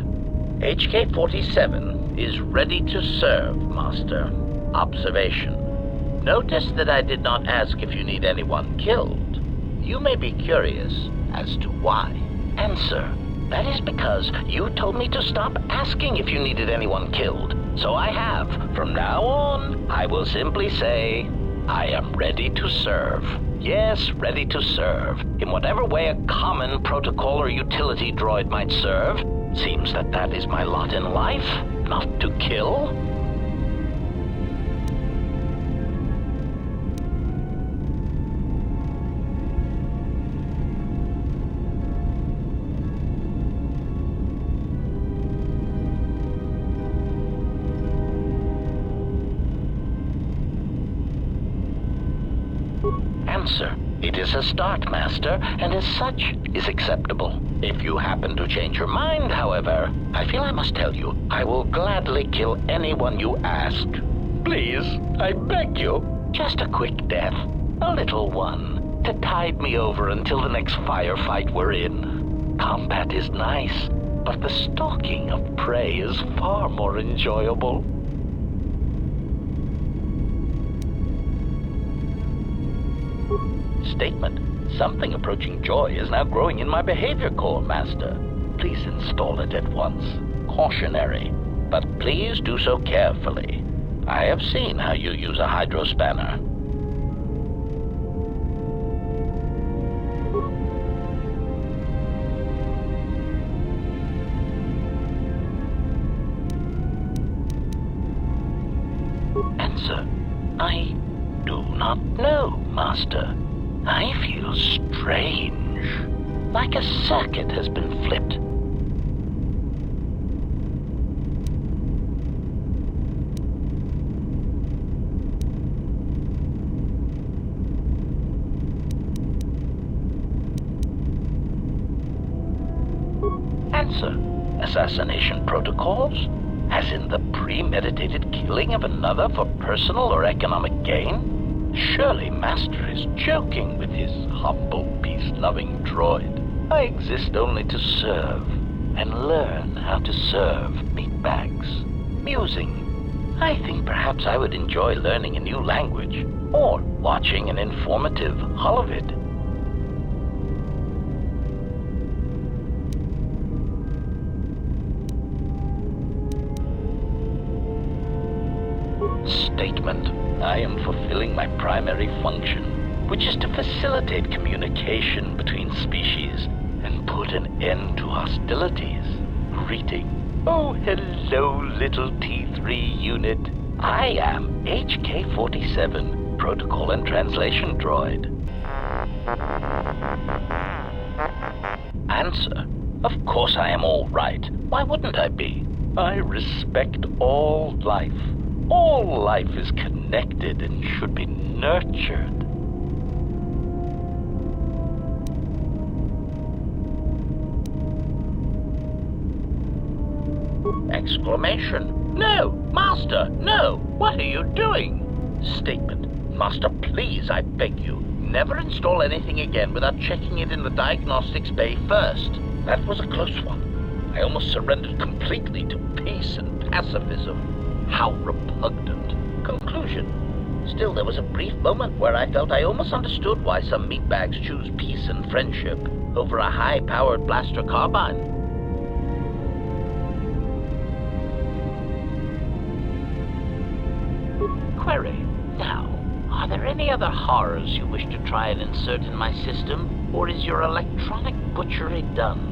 O: HK-47 is ready to serve, Master. Observation. Notice that I did not ask if you need anyone killed. You may be curious as to why. Answer. That is because you told me to stop asking if you needed anyone killed. So I have. From now on, I will simply say, I am ready to serve. Yes, ready to serve. In whatever way a common protocol or utility droid might serve. Seems that that is my lot in life, not to kill. Answer. It is a start, Master, and as such is acceptable. If you happen to change your mind, however, I feel I must tell you, I will gladly kill anyone you ask. Please, I beg you, just a quick death. A little one, to tide me over until the next firefight we're in. Combat is nice, but the stalking of prey is far more enjoyable. Statement. Something approaching joy is now growing in my behavior core, Master. Please install it at once. Cautionary. But please do so carefully. I have seen how you use a hydrospanner. Answer. I do not know, Master. I feel strange. Like a circuit has been flipped. Answer. Assassination protocols? As in the premeditated killing of another for personal or economic gain? Surely Master is joking with his humble, peace-loving droid. I exist only to serve, and learn how to serve meatbags. Musing. I think perhaps I would enjoy learning a new language, or watching an informative holovid. Statement. I am fulfilling my primary function, which is to facilitate communication between species and put an end to hostilities. Greeting. Oh, hello, little T3 unit. I am HK-47, Protocol and Translation Droid. Answer. Of course I am all right. Why wouldn't I be? I respect all life. All life is connected and should be nurtured. Exclamation. No! Master, no! What are you doing? Statement. Master, please, I beg you, never install anything again without checking it in the diagnostics bay first. That was a close one. I almost surrendered completely to peace and pacifism. How repugnant. Conclusion. Still, there was a brief moment where I felt I almost understood why some meatbags choose peace and friendship over a high-powered blaster carbine. Query. Now, are there any other horrors you wish to try and insert in my system, or is your electronic butchery done?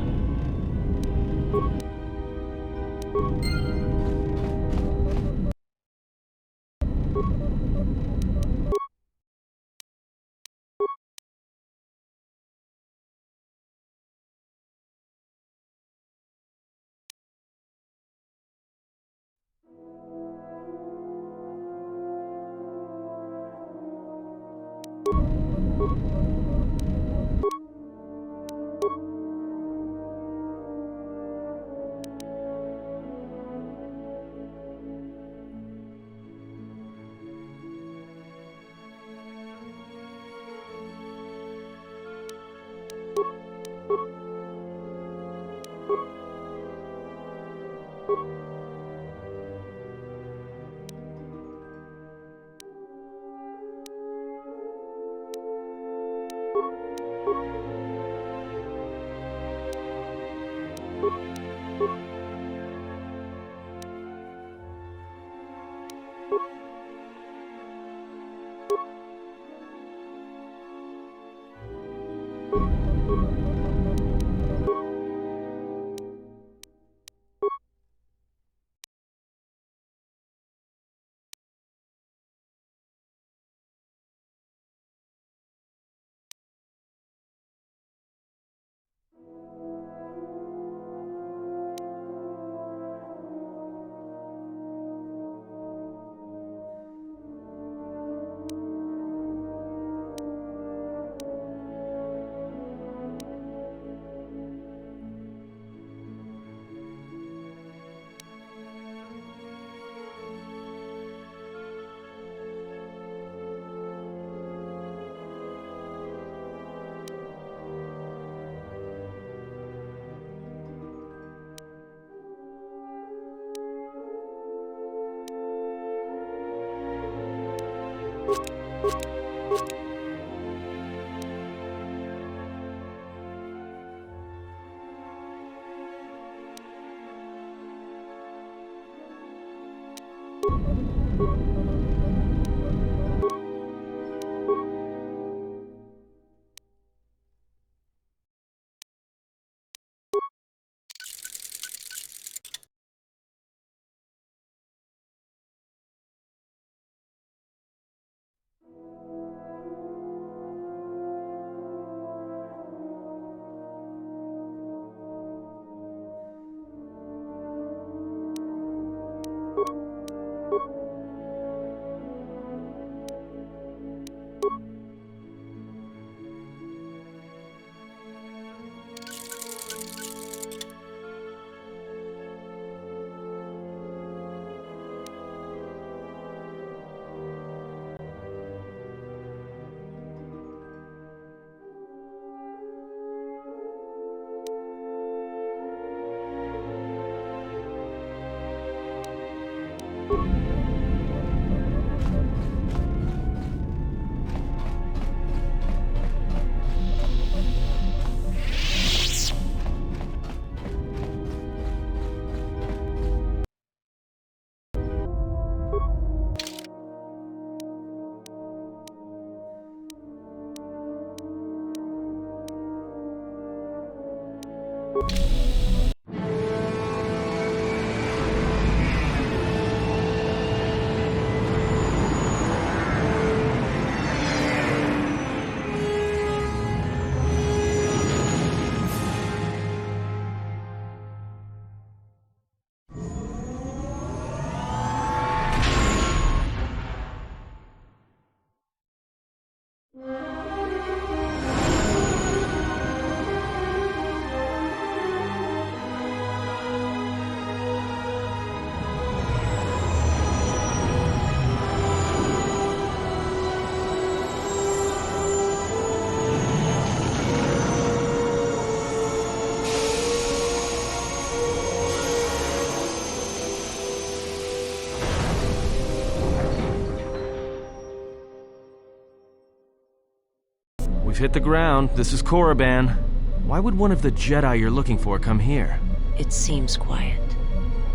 R: We've hit the ground. This is Korriban. Why would one of the Jedi you're looking for come here?
P: It seems quiet.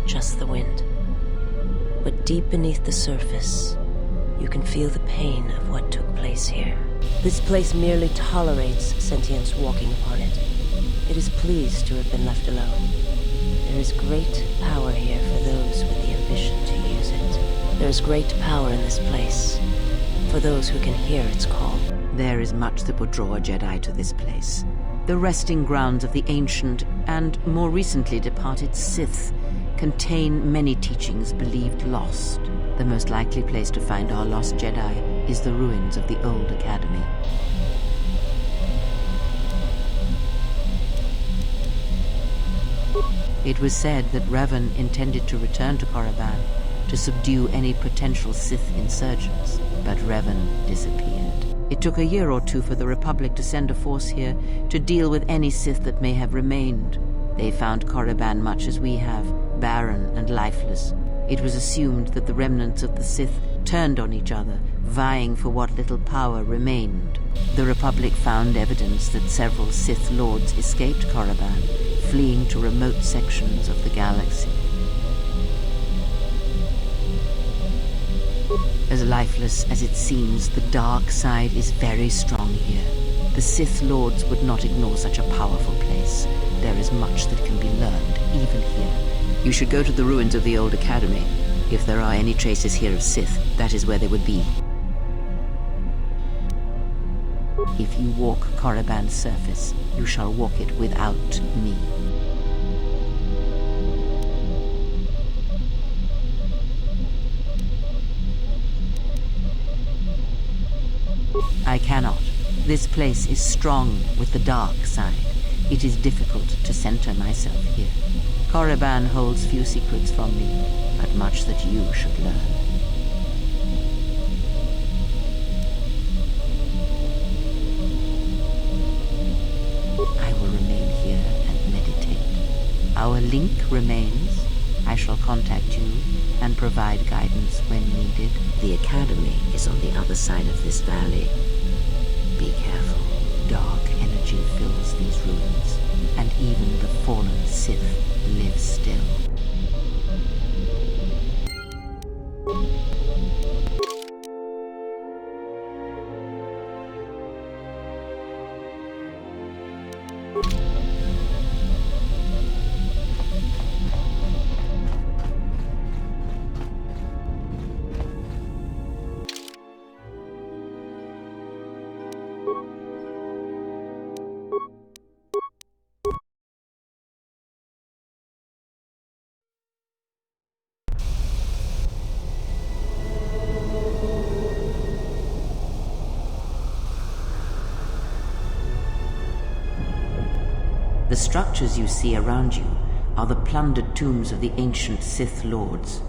P: Just the wind. But deep beneath the surface, you can feel the pain of what took place here. This place merely tolerates sentience walking upon it. It is pleased to have been left alone. There is great power here for those with the ambition to use it. There is great power in this place for those who can hear its call.
L: There is much that would draw a Jedi to this place. The resting grounds of the ancient and more recently departed Sith contain many teachings believed lost. The most likely place to find our lost Jedi is the ruins of the old academy. It was said that Revan intended to return to Korriban to subdue any potential Sith insurgents, but Revan disappeared. It took a year or two for the Republic to send a force here to deal with any Sith that may have remained. They found Korriban much as we have, barren and lifeless. It was assumed that the remnants of the Sith turned on each other, vying for what little power remained. The Republic found evidence that several Sith lords escaped Korriban, fleeing to remote sections of the galaxy. As lifeless as it seems, the dark side is very strong here. The Sith Lords would not ignore such a powerful place. There is much that can be learned, even here. You should go to the ruins of the old academy. If there are any traces here of Sith, that is where they would be. If you walk Korriban's surface, you shall walk it without me. I cannot. This place is strong with the dark side. It is difficult to center myself here. Korriban holds few secrets from me, but much that you should learn. I will remain here and meditate. Our link remains. I I shall contact you and provide guidance when needed. The Academy is on the other side of this valley. Be careful. Dark energy fills these ruins, and even the fallen Sith live still. The structures you see around you are the plundered tombs of the ancient Sith Lords.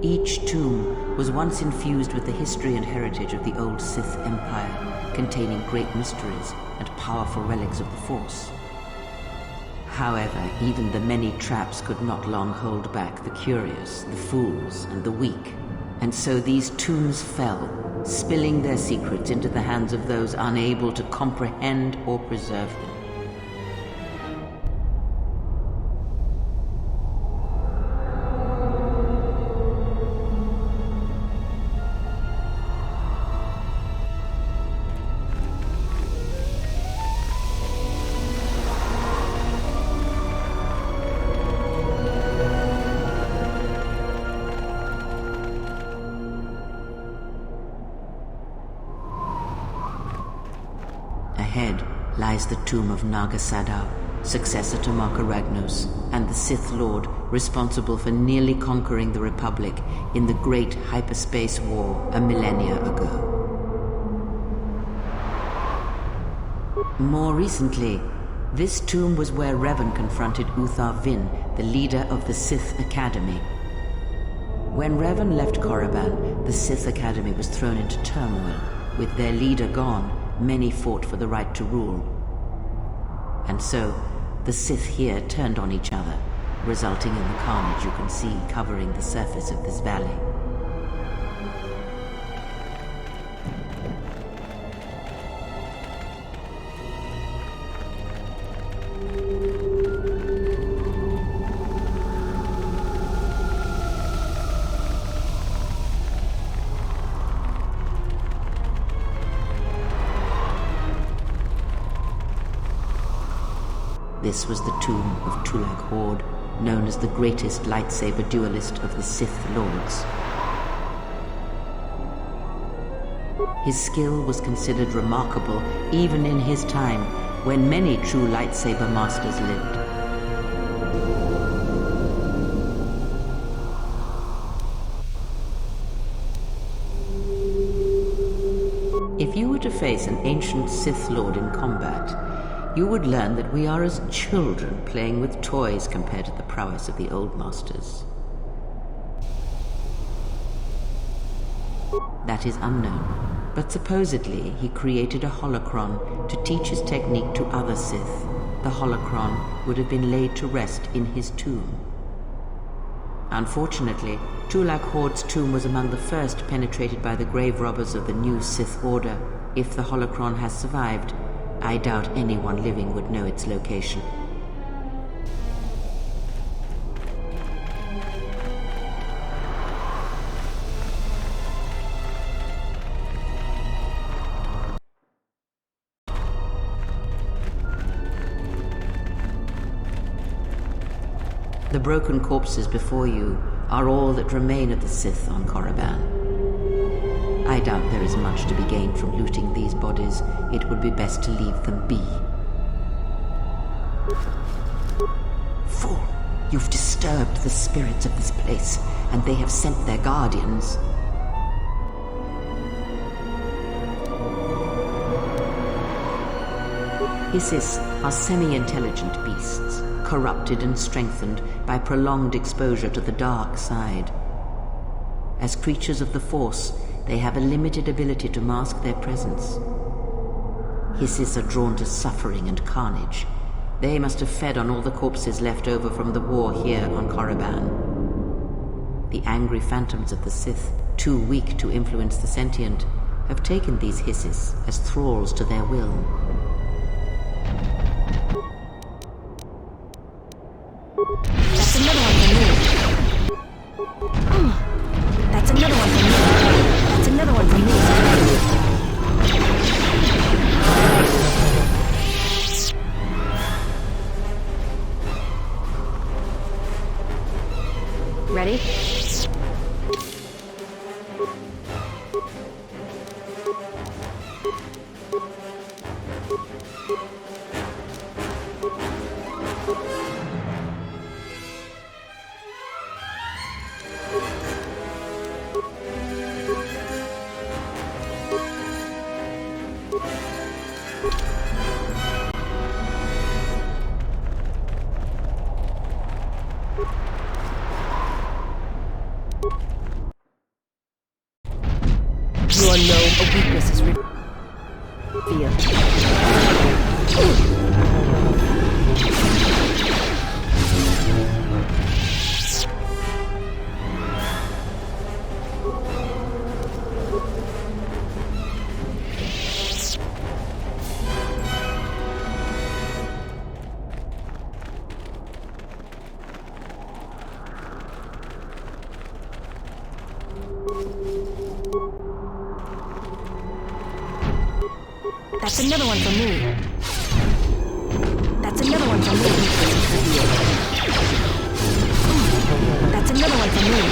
L: Each tomb was once infused with the history and heritage of the old Sith Empire, containing great mysteries and powerful relics of the Force. However, even the many traps could not long hold back the curious, the fools, and the weak. And so these tombs fell, spilling their secrets into the hands of those unable to comprehend or preserve them. Ahead lies the tomb of Naga Sadow, successor to Marka Ragnos, and the Sith Lord responsible for nearly conquering the Republic in the Great Hyperspace War a millennia ago. More recently, this tomb was where Revan confronted Uthar Vin, the leader of the Sith Academy. When Revan left Korriban, the Sith Academy was thrown into turmoil. With their leader gone, many fought for the right to rule. And so, the Sith here turned on each other, resulting in the carnage you can see covering the surface of this valley. This was the tomb of Tulag Hord, known as the greatest lightsaber duelist of the Sith Lords. His skill was considered remarkable even in his time, when many true lightsaber masters lived. If you were to face an ancient Sith Lord in combat, you would learn that we are as children playing with toys compared to the prowess of the old masters. That is unknown, but supposedly he created a holocron to teach his technique to other Sith. The holocron would have been laid to rest in his tomb. Unfortunately, Tulag Hord's tomb was among the first penetrated by the grave robbers of the new Sith Order. If the holocron has survived, I doubt anyone living would know its location. The broken corpses before you are all that remain of the Sith on Korriban. I doubt there is much to be gained from looting these bodies. It would be best to leave them be. Fool! You've disturbed the spirits of this place, and they have sent their guardians. Hissis are semi-intelligent beasts, corrupted and strengthened by prolonged exposure to the dark side. As creatures of the Force, they have a limited ability to mask their presence. Hissis are drawn to suffering and carnage. They must have fed on all the corpses left over from the war here on Korriban. The angry phantoms of the Sith, too weak to influence the sentient, have taken these hisses as thralls to their will.
E: That's another one for me. That's another one for me. That's another one for me. Ready?
P: You know a weakness is revealed.
E: That's another one for me. That's another one for me. That's another one for me.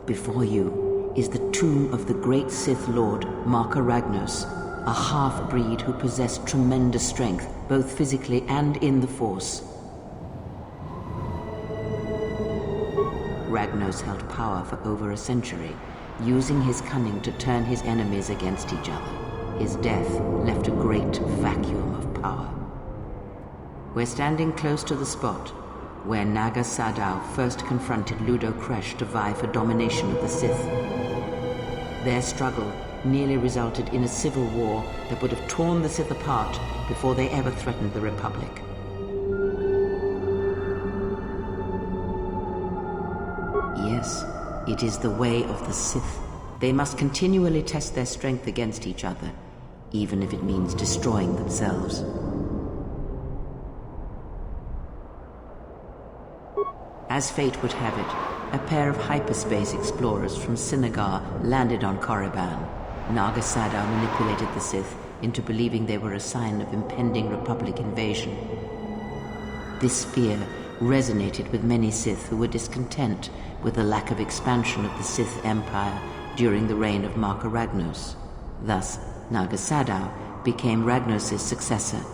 L: Before you is the tomb of the great Sith Lord, Marka Ragnos, a half-breed who possessed tremendous strength, both physically and in the Force. Ragnos held power for over a century, using his cunning to turn his enemies against each other. His death left a great vacuum of power. We're standing close to the spot where Naga Sadow first confronted Ludo Kresh to vie for domination of the Sith. Their struggle nearly resulted in a civil war that would have torn the Sith apart before they ever threatened the Republic. Yes, it is the way of the Sith. They must continually test their strength against each other, even if it means destroying themselves. As fate would have it, a pair of hyperspace explorers from Sinagar landed on Korriban. Naga Sadow manipulated the Sith into believing they were a sign of impending Republic invasion. This fear resonated with many Sith who were discontent with the lack of expansion of the Sith Empire during the reign of Marka Ragnos. Thus, Naga Sadow became Ragnos' successor.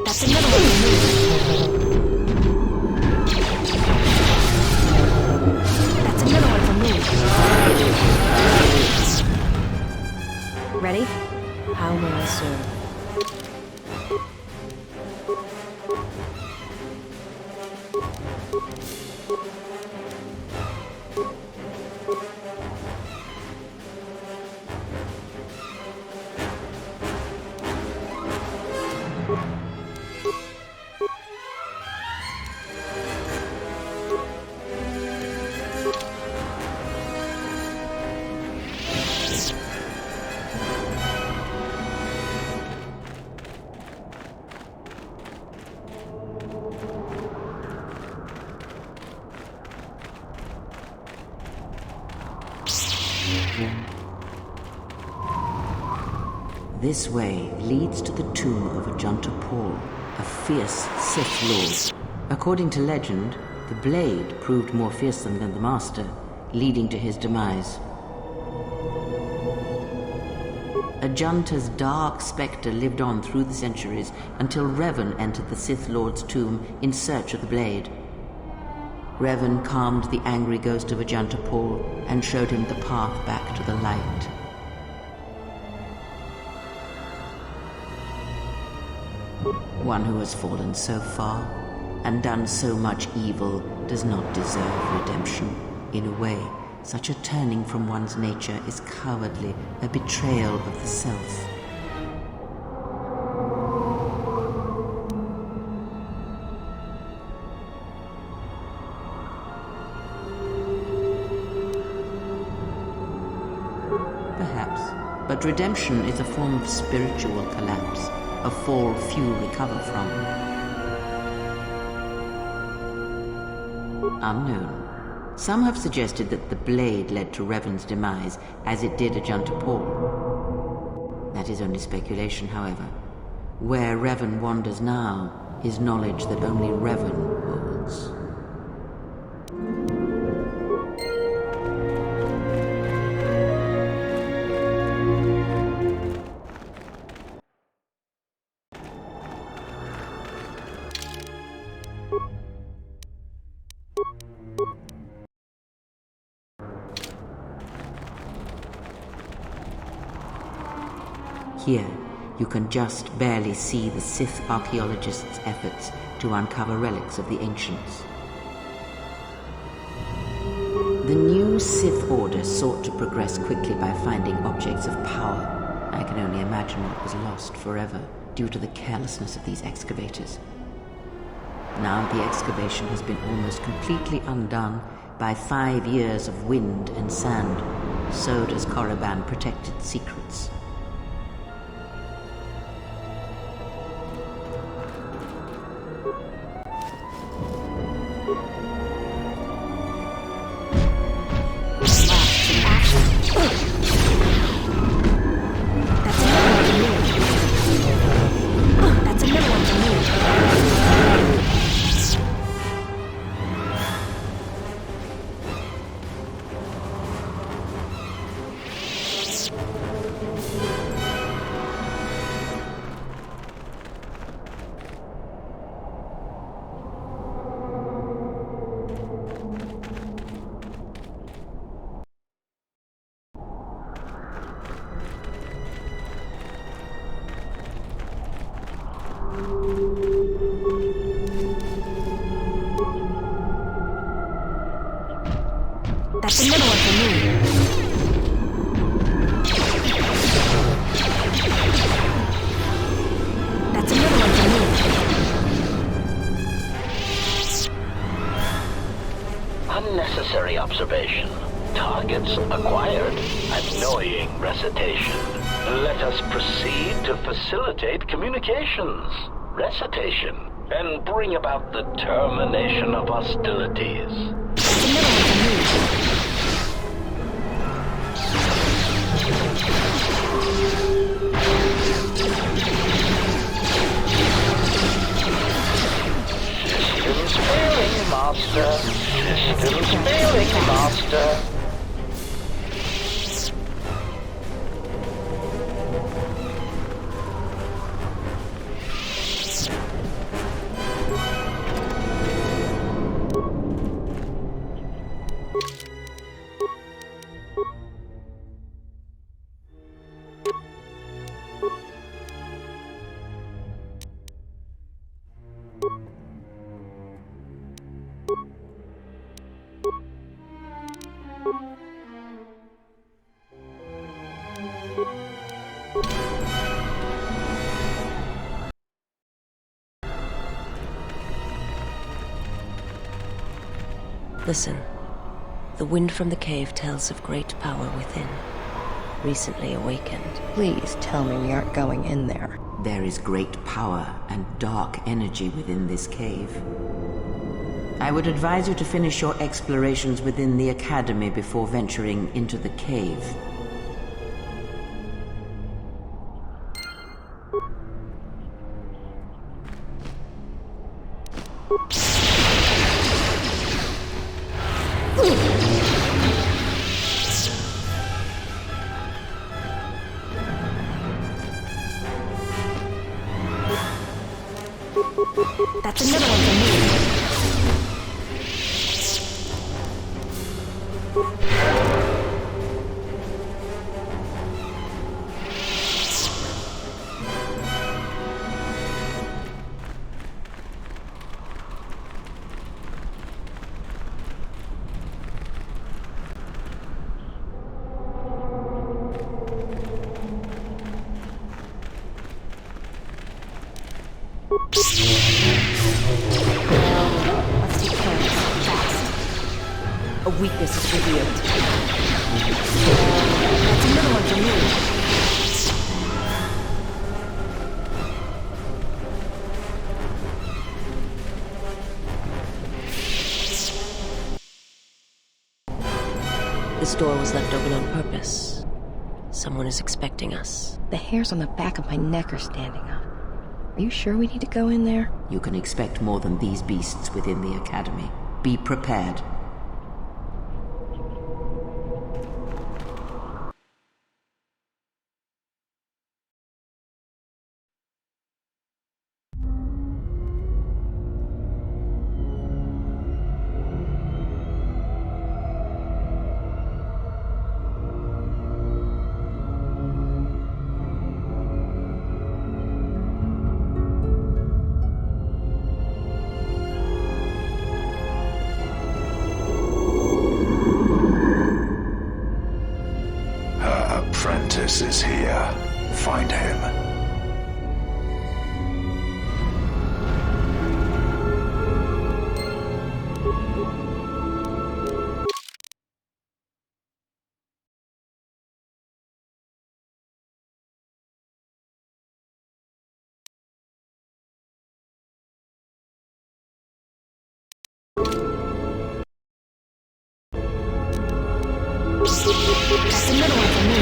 E: That's another one for me. That's another one for me. Ready?
P: How may I serve?
L: This way leads to the tomb of Ajanta Paul, a fierce Sith Lord. According to legend, the blade proved more fearsome than the Master, leading to his demise. Ajunta's dark spectre lived on through the centuries until Revan entered the Sith Lord's tomb in search of the blade. Revan calmed the angry ghost of Ajunta Paul and showed him the path back to the light. One who has fallen so far and done so much evil does not deserve redemption. In a way, such a turning from one's nature is cowardly, a betrayal of the self. Perhaps, but redemption is a form of spiritual collapse, a fall few recover from. Unknown. Some have suggested that the blade led to Revan's demise, as it did Ajunta Paul. That is only speculation, however. Where Revan wanders now is knowledge that only Revan holds. Here, you can just barely see the Sith archaeologists' efforts to uncover relics of the ancients. The new Sith Order sought to progress quickly by finding objects of power. I can only imagine what was lost forever due to the carelessness of these excavators. Now the excavation has been almost completely undone by 5 years of wind and sand. So does Korriban protected secrets.
E: That's another one for me. That's another one for me.
O: Unnecessary observation. Targets acquired. Annoying recitation. Let us proceed to facilitate communications. Recitation. And bring about the termination of hostilities.
E: That's another one for me.
O: Systems failing, Master. Systems failing, Master.
P: Listen. The wind from the cave tells of great power within. Recently awakened.
Q: Please tell me we aren't going in there.
L: There is great power and dark energy within this cave. I would advise you to finish your explorations within the Academy before venturing into the cave.
P: A weakness is revealed.
E: That's another one for me.
P: This door was left open on purpose. Someone is expecting us.
Q: The hairs on the back of my neck are standing up. Are you sure we need to go in there?
L: You can expect more than these beasts within the Academy. Be prepared.
S: Apprentice is here. Find him.
E: That's another one for me.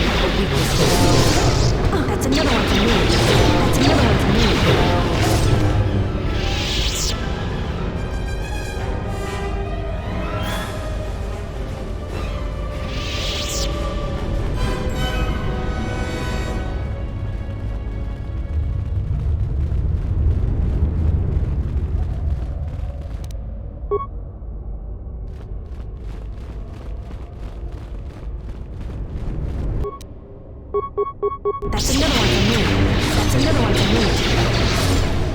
E: That's another one for me. That's another one for me. That's another one for me. That's another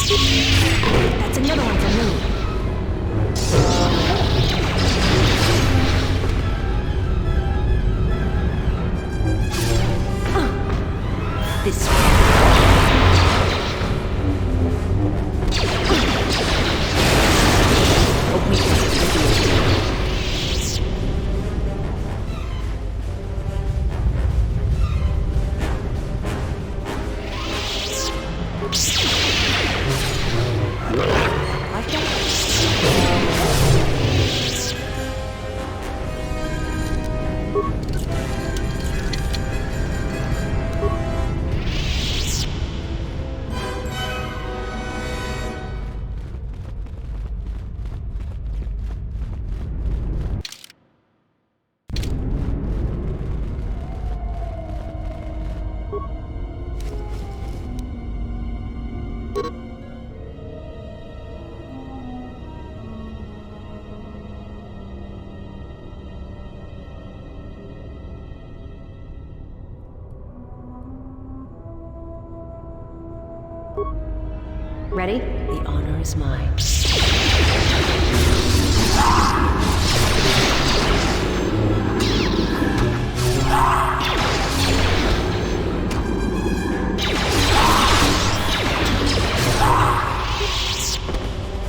E: one for me. That's another one for me. This way. A weakness is revealed. I've got
Q: Ready?
P: The honor is mine.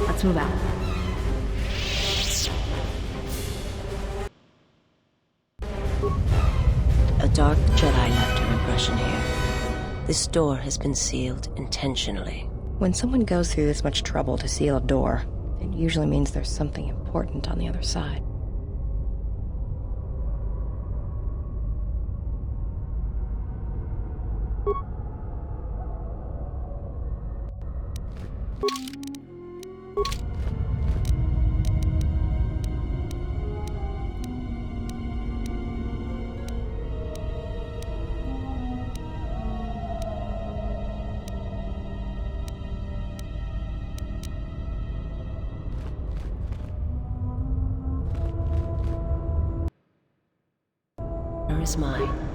Q: Let's move out.
P: A dark Jedi left her impression here. This door has been sealed intentionally.
Q: When someone goes through this much trouble to seal a door, it usually means there's something important on the other side.
P: Honor is mine.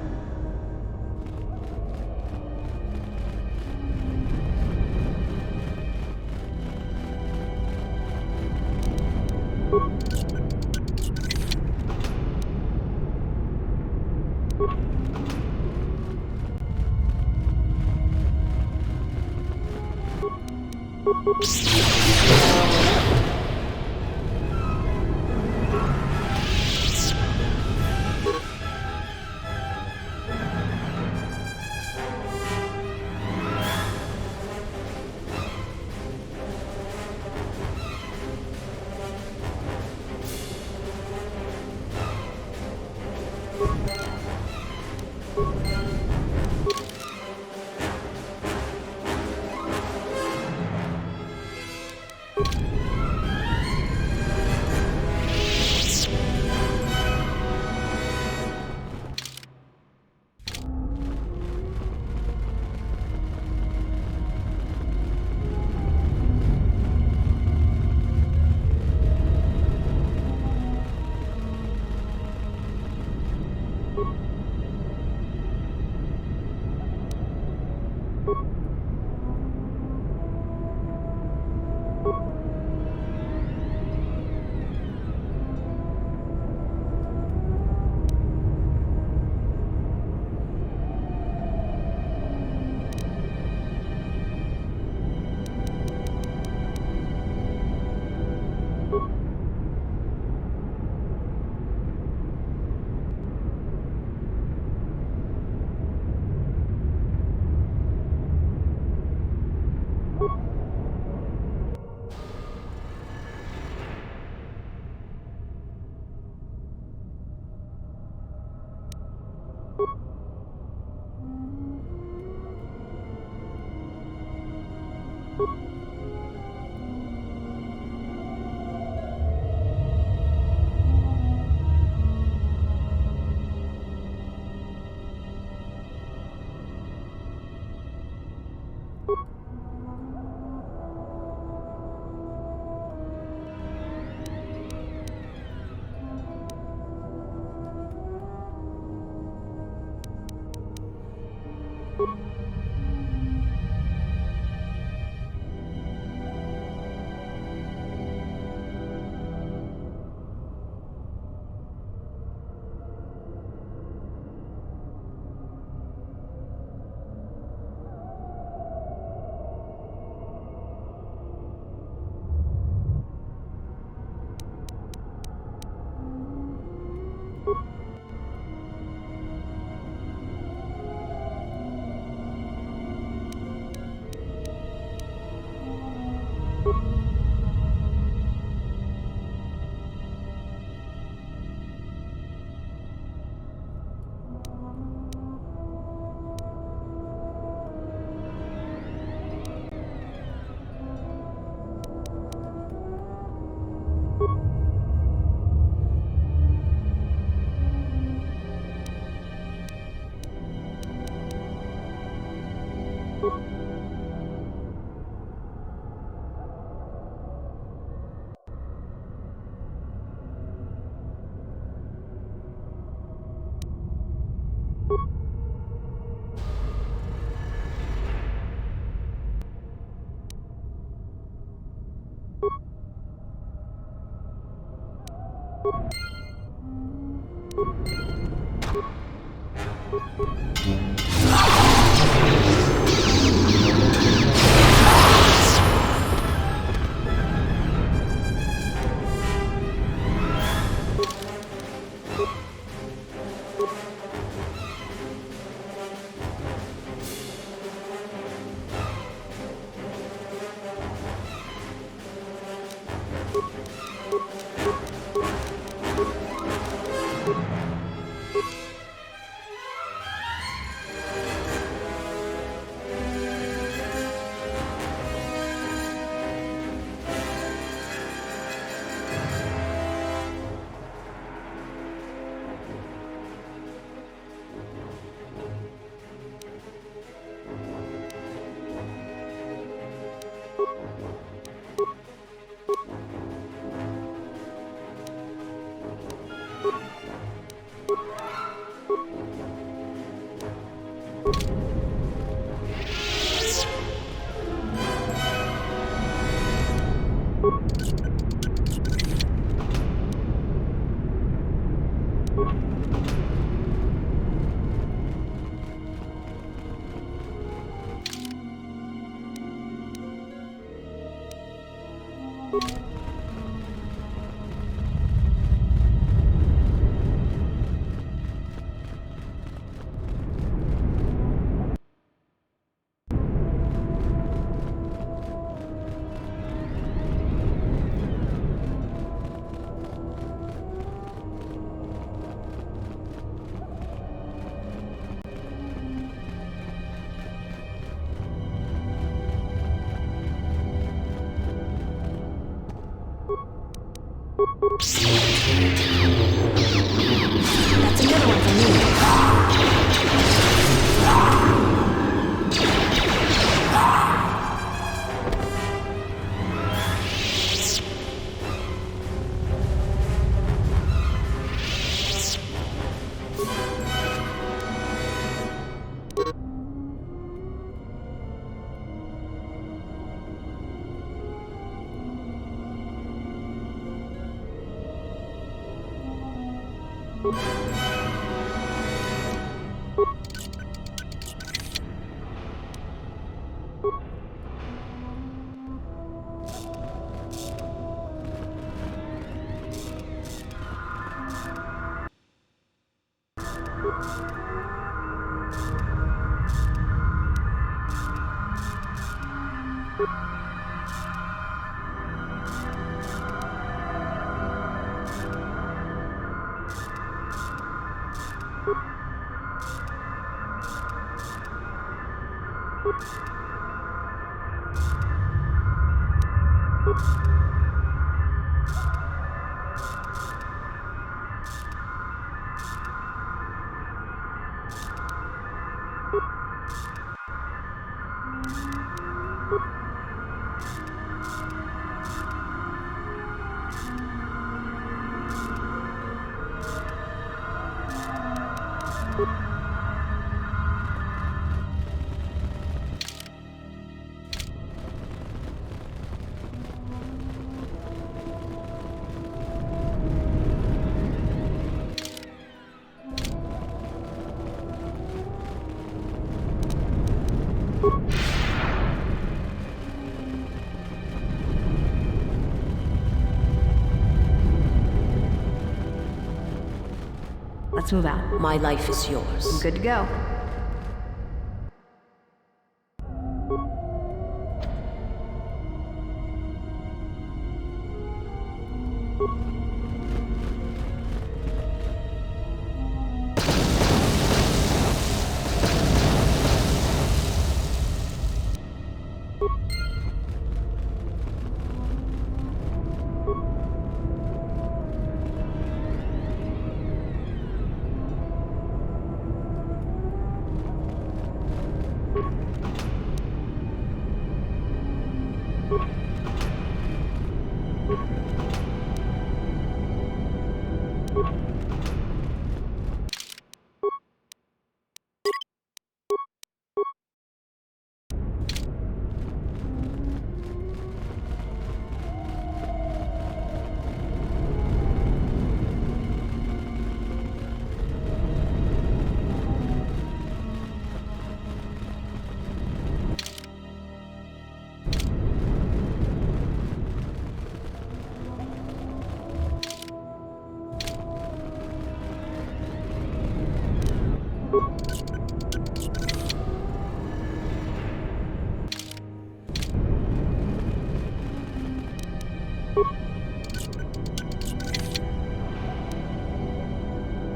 E: That's another one for me.
T: Let's move out. My life is yours.
E: I'm good to go.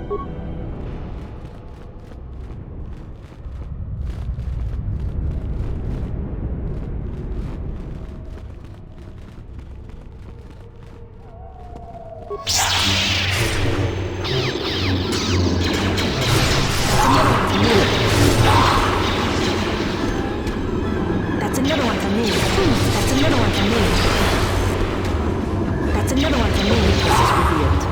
E: That's another one for me. That's another one for me. That's another one for me.
T: This is revealed.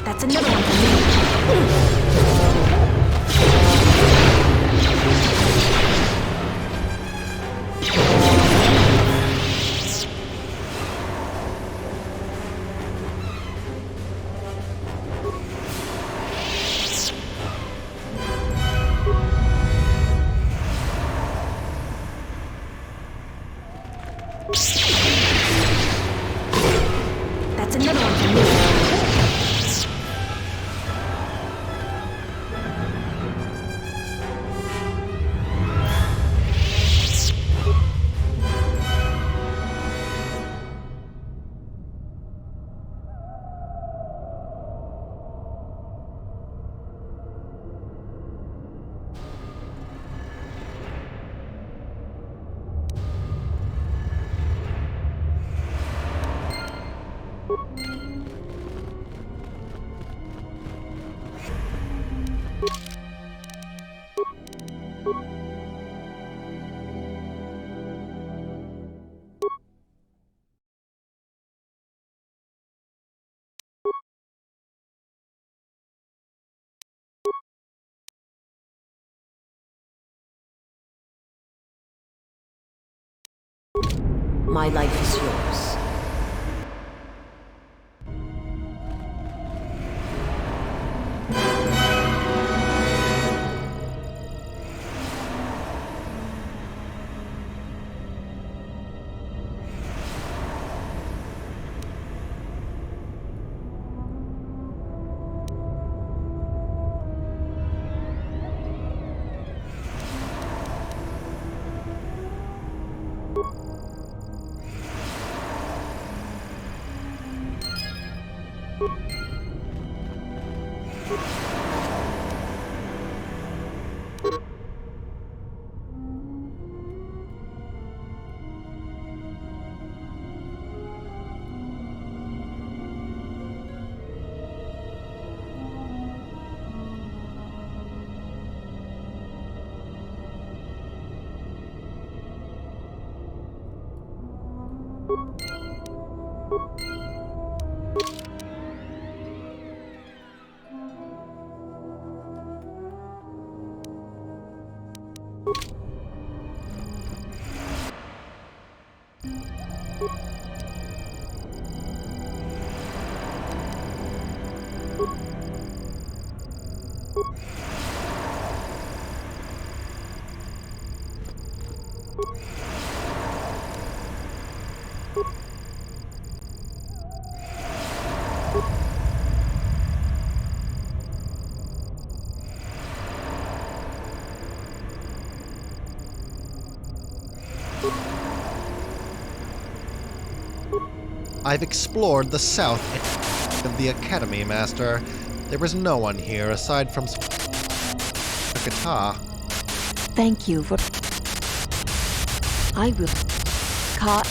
E: That's another one for me. That's another one for me.
T: My life is yours.
U: I've explored the south of the Academy, Master. There is no one here aside from a guitar.
E: Thank you for... I will... Cut.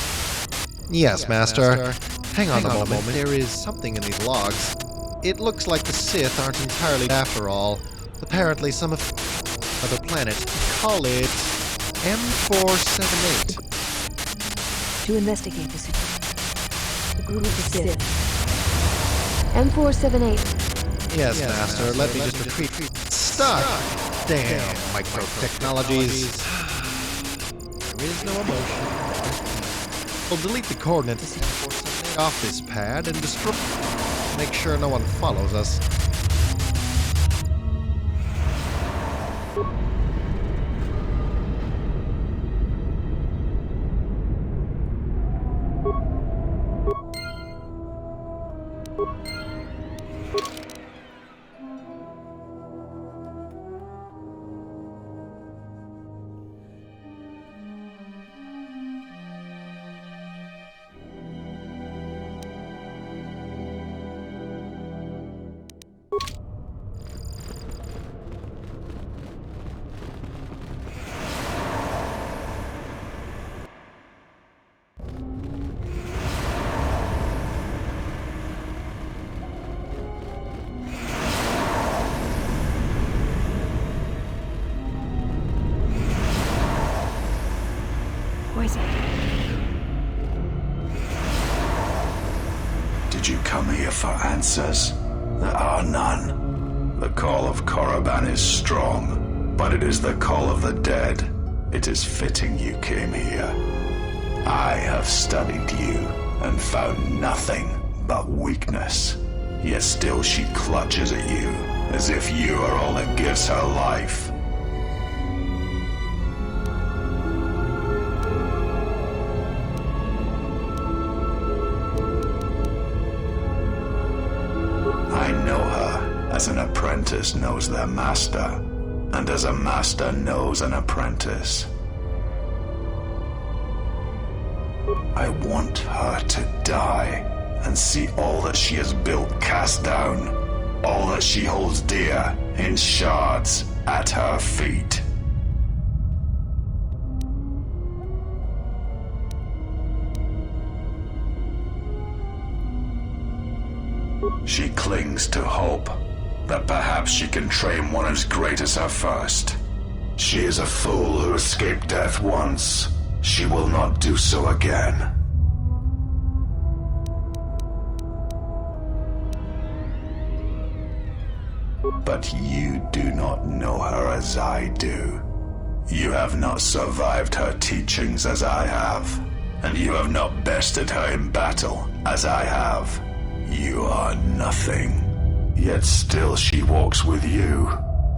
U: Yes, Master. Hang on a moment. There is something in these logs. It looks like the Sith aren't entirely after all. Apparently some of other planet. Call it M4-78.
E: To investigate the situation. The group of Sith. M4-78.
U: Yes, Master. Let me just retreat. Stuck! Damn, micro-technologies. There is no emotion. We'll delete the coordinates off this pad and destroy... Make sure no one follows us.
S: Did you come here for answers? There are none. The call of Korriban is strong, but it is the call of the dead. It is fitting you came here. I have studied you and found nothing but weakness. Yet still she clutches at you, as if you are all that gives her life. I know her as an apprentice knows their master, and as a master knows an apprentice. I want her to die and see all that she has built cast down, all that she holds dear in shards at her feet. She clings to hope that perhaps she can train one as great as her first. She is a fool who escaped death once. She will not do so again. But you do not know her as I do. You have not survived her teachings as I have, and you have not bested her in battle as I have. You are nothing. Yet still she walks with you,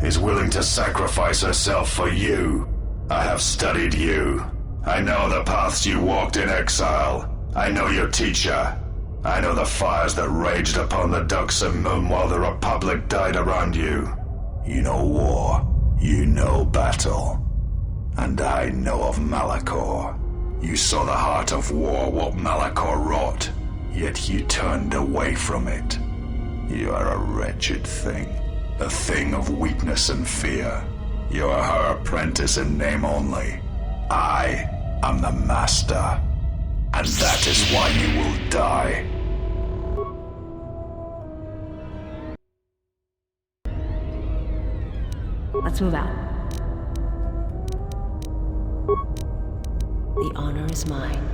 S: is willing to sacrifice herself for you. I have studied you. I know the paths you walked in exile. I know your teacher. I know the fires that raged upon the Duxon Moon while the Republic died around you. You know war. You know battle. And I know of Malachor. You saw the heart of war, what Malachor wrought. Yet you turned away from it. You are a wretched thing. A thing of weakness and fear. You are her apprentice in name only. I am the master. And that is why you will die.
T: Let's move out. The honor is mine.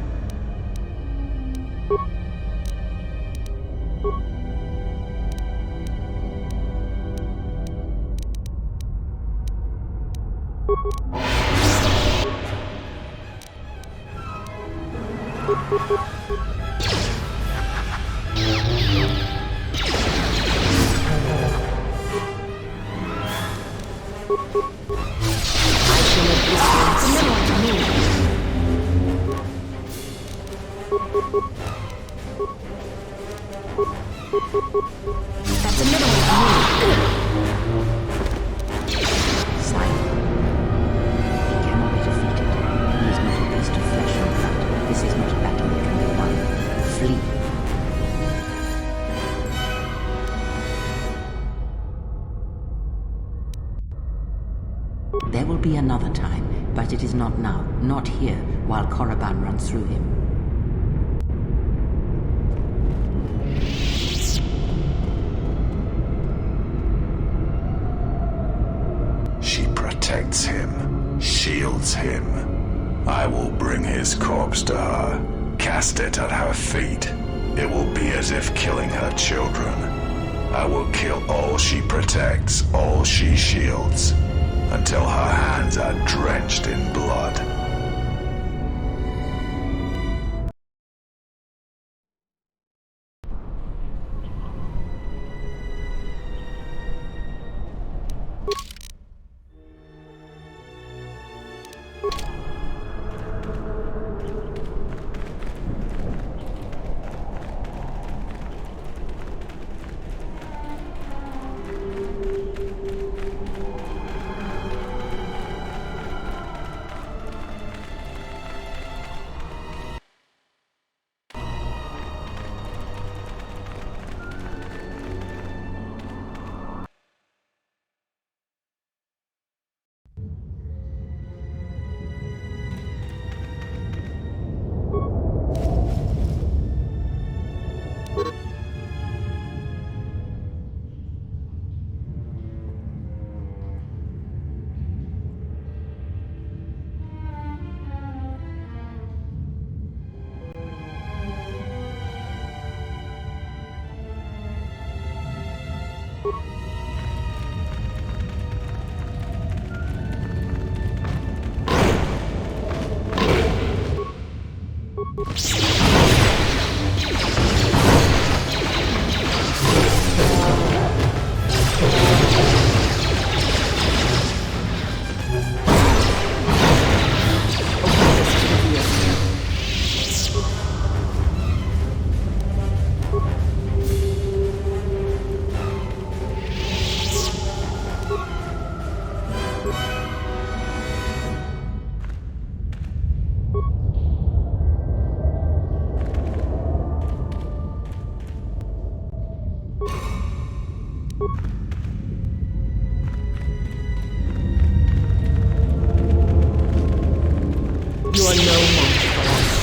L: That's a middle one for me. Simon. He cannot be defeated. He is not a beast of flesh and blood. This is not a battle that can be won. Flee. There will be another time, but it is not now, not here, while Korriban runs through him.
S: She protects him, shields him. I will bring his corpse to her, cast it at her feet. It will be as if killing her children. I will kill all she protects, all she shields, until her hands are drenched in blood.
T: You are no match for us.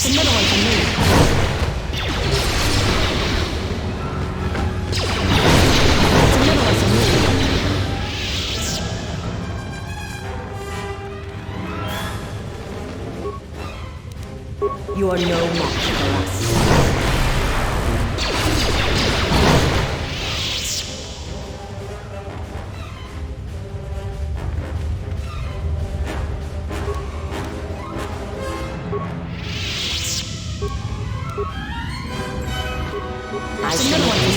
T: That's another one for me. That's another one for me. You are no match for us. That's another one for me.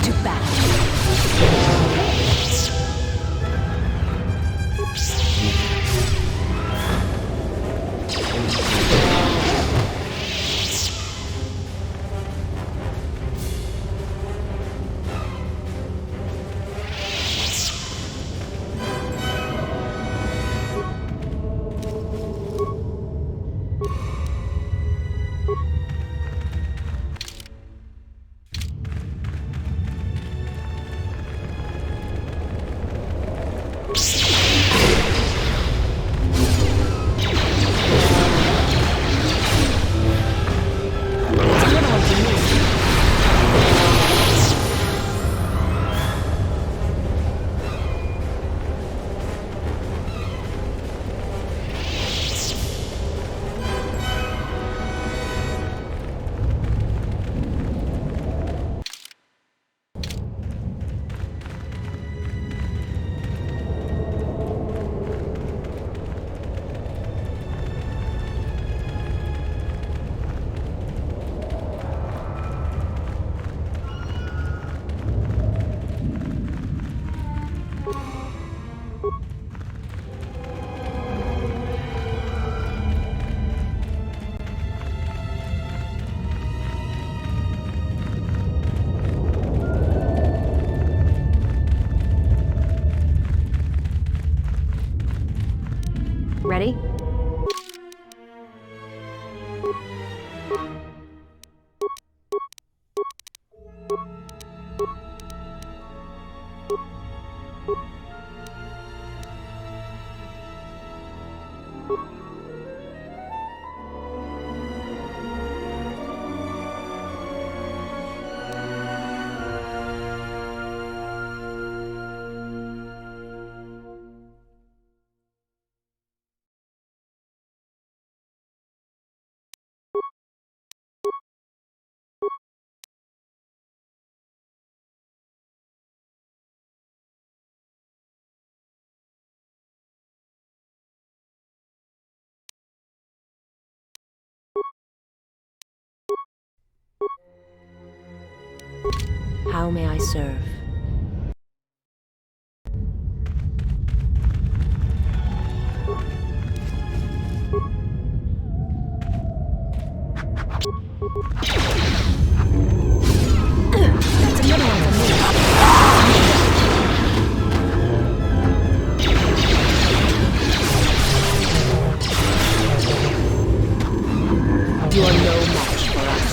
T: To battle. Ready? How may I serve? That's another one for me. You are no match for us.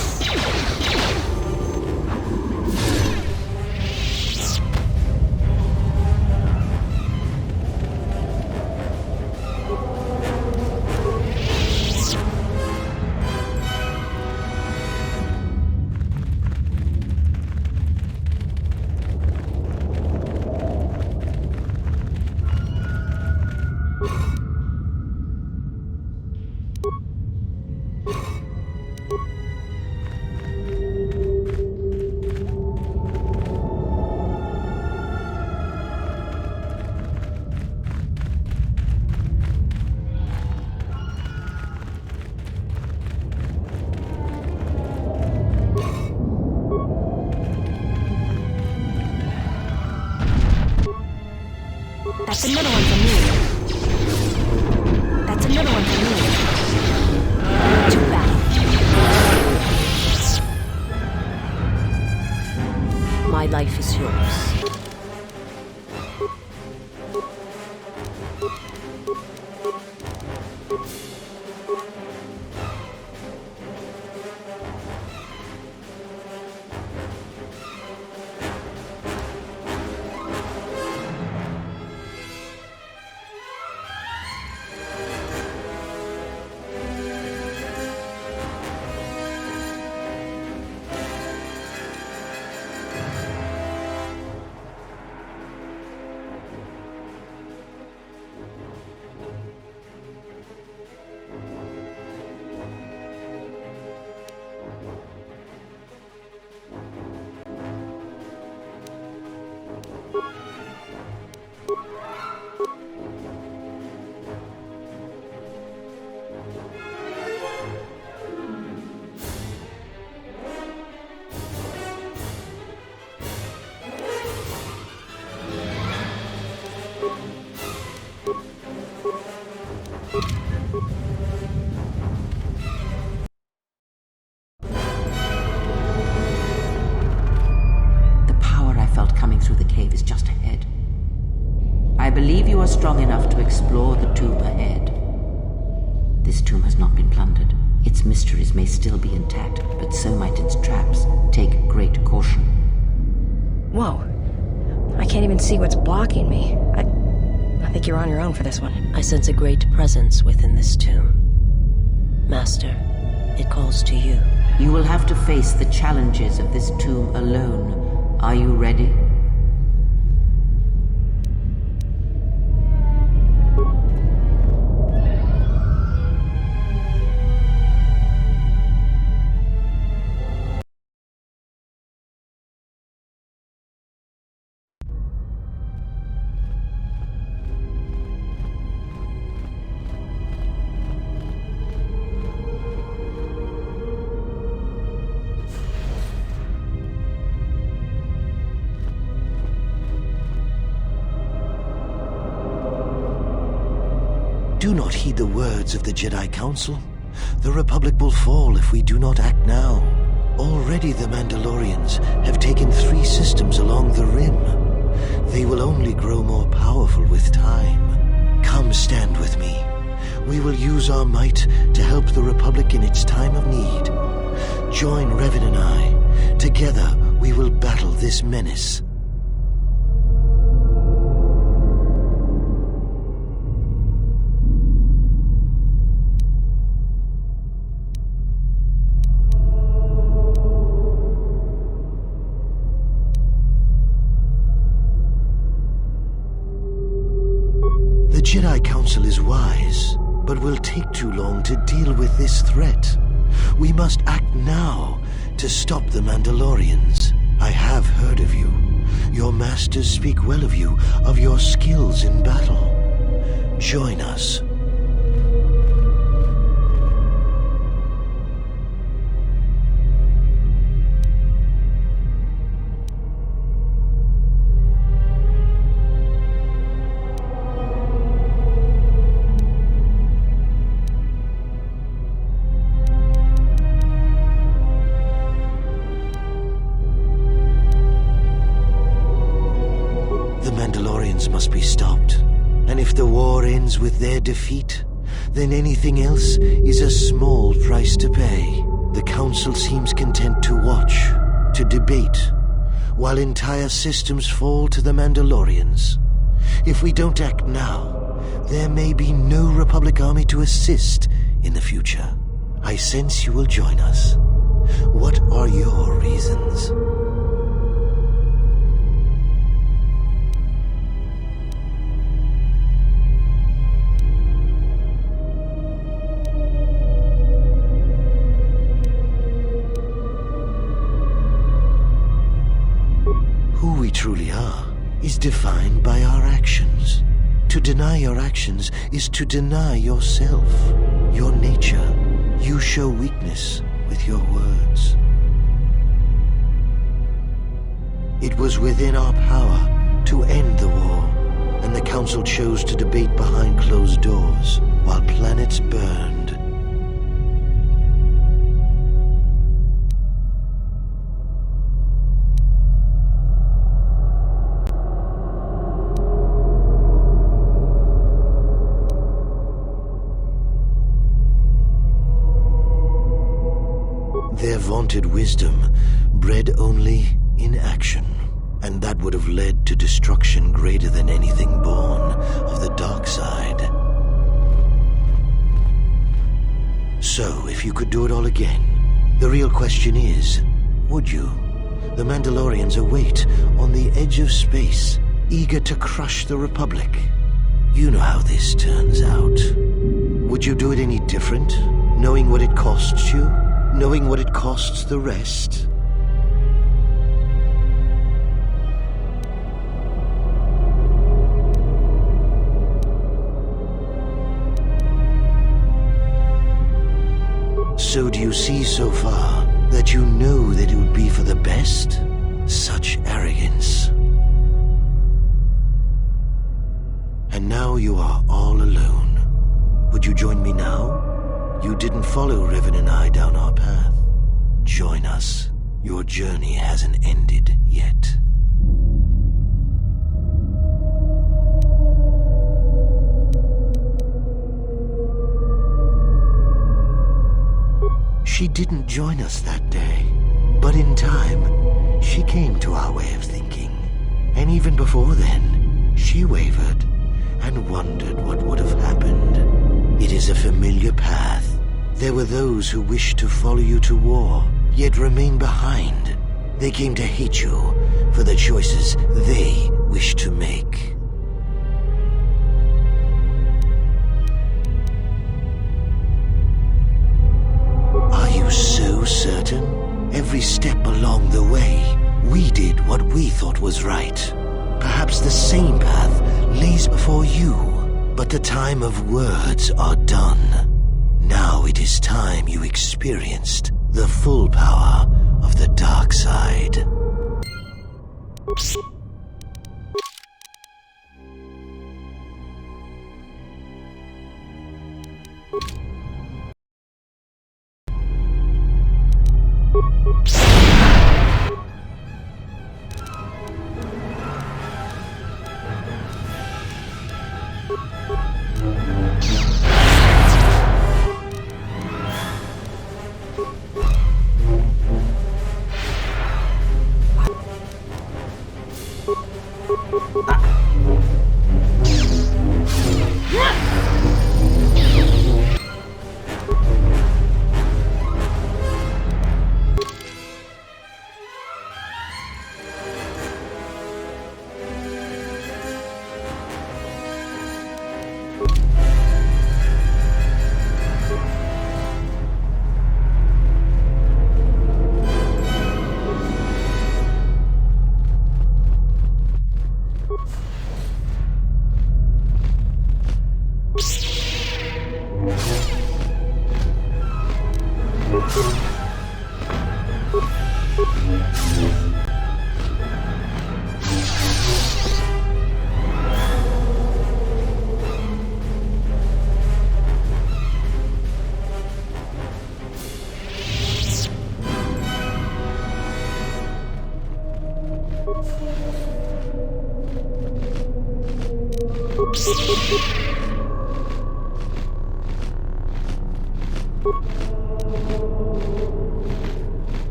E: That's another one for me. That's another one for me. Too bad.
P: My life is yours.
L: Through the cave is just ahead. I believe you are strong enough to explore the tomb ahead. This tomb has not been plundered. Its mysteries may still be intact, but so might its traps. Take great caution.
Q: Whoa. I can't even see what's blocking me. I think you're on your own for this one.
P: I sense a great presence within this tomb. Master, it calls to you.
L: You will have to face the challenges of this tomb alone. Are you ready?
D: Do not heed the words of the Jedi Council. The Republic will fall if we do not act now. Already the Mandalorians have taken 3 systems along the Rim. They will only grow more powerful with time. Come stand with me. We will use our might to help the Republic in its time of need. Join Revan and I. Together we will battle this menace. The Jedi Council is wise, but will take too long to deal with this threat. We must act now to stop the Mandalorians. I have heard of you. Your masters speak well of you, of your skills in battle. Join us. Must be stopped. And if the war ends with their defeat, then anything else is a small price to pay. The Council seems content to watch, to debate, while entire systems fall to the Mandalorians. If we don't act now, there may be no Republic army to assist in the future. I sense you will join us. What are your reasons? Who we truly are is defined by our actions. To deny your actions is to deny yourself, your nature. You show weakness with your words. It was within our power to end the war, and the Council chose to debate behind closed doors while planets burned. Their vaunted wisdom bred only inaction, and that would have led to destruction greater than anything born of the dark side. So, if you could do it all again, the real question is, would you? The Mandalorians await on the edge of space, eager to crush the Republic. You know how this turns out. Would you do it any different, knowing what it costs you? Knowing what it costs the rest? So do you see so far that you know that it would be for the best? Such arrogance. And now you are all alone. Would you join me now? You didn't follow Revan and I down our path. Join us. Your journey hasn't ended yet. She didn't join us that day, but in time, she came to our way of thinking. And even before then, she wavered and wondered what would have happened. It is a familiar path. There were those who wished to follow you to war, yet remain behind. They came to hate you for the choices they wished to make. Are you so certain? Every step along the way, we did what we thought was right. Perhaps the same path lays before you, but the time of words are done. Now it is time you experienced the full power of the dark side.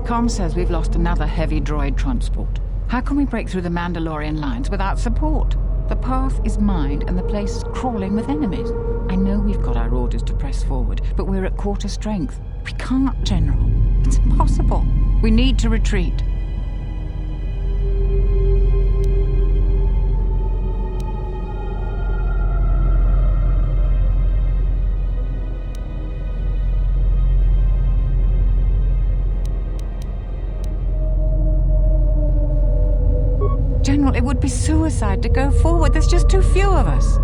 F: Com says we've lost another heavy droid transport. How can we break through the Mandalorian lines without support? The path is mined and the place is crawling with enemies. I know we've got our orders to press forward, but we're at quarter strength. We can't, General. It's impossible. We need to retreat. General, it would be suicide to go forward. There's just too few of us.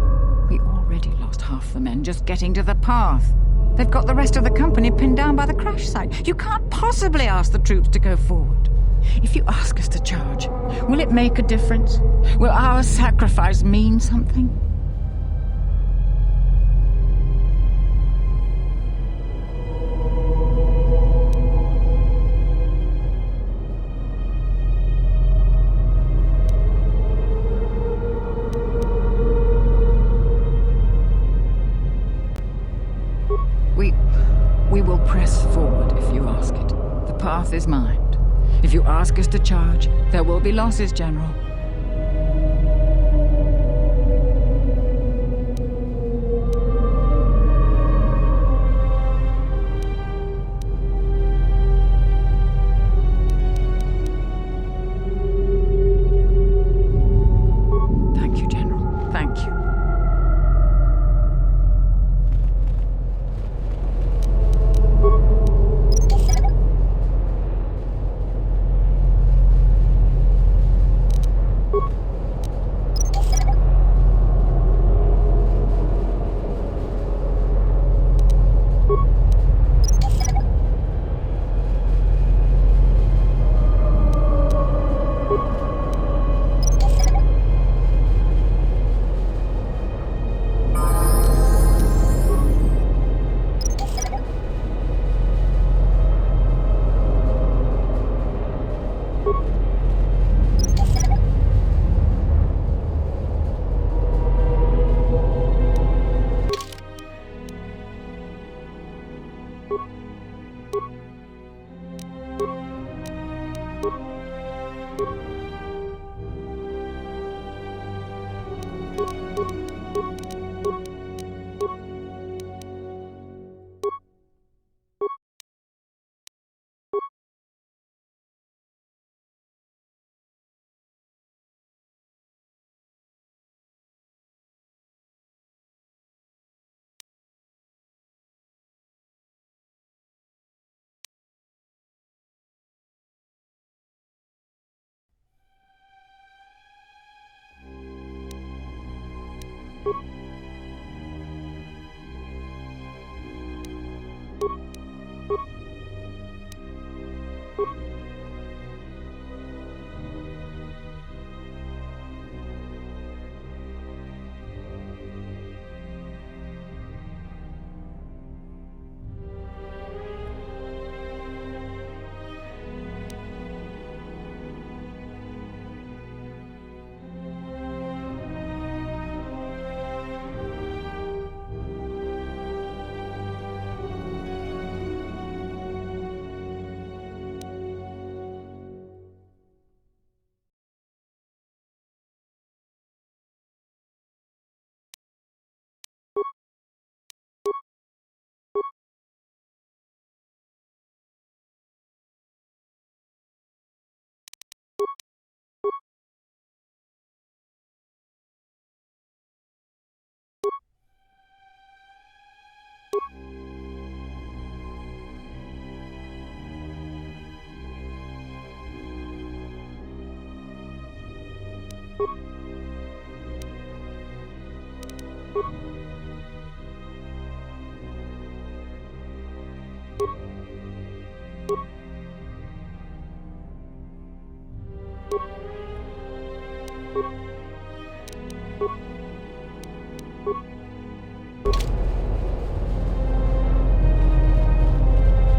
F: We already lost half the men just getting to the path. They've got the rest of the company pinned down by the crash site. You can't possibly ask the troops to go forward. If you ask us to charge, will it make a difference? Will our sacrifice mean something? We will press forward if you ask it. The path is mined. If you ask us to charge, there will be losses, General. Thank you, General. Thank you.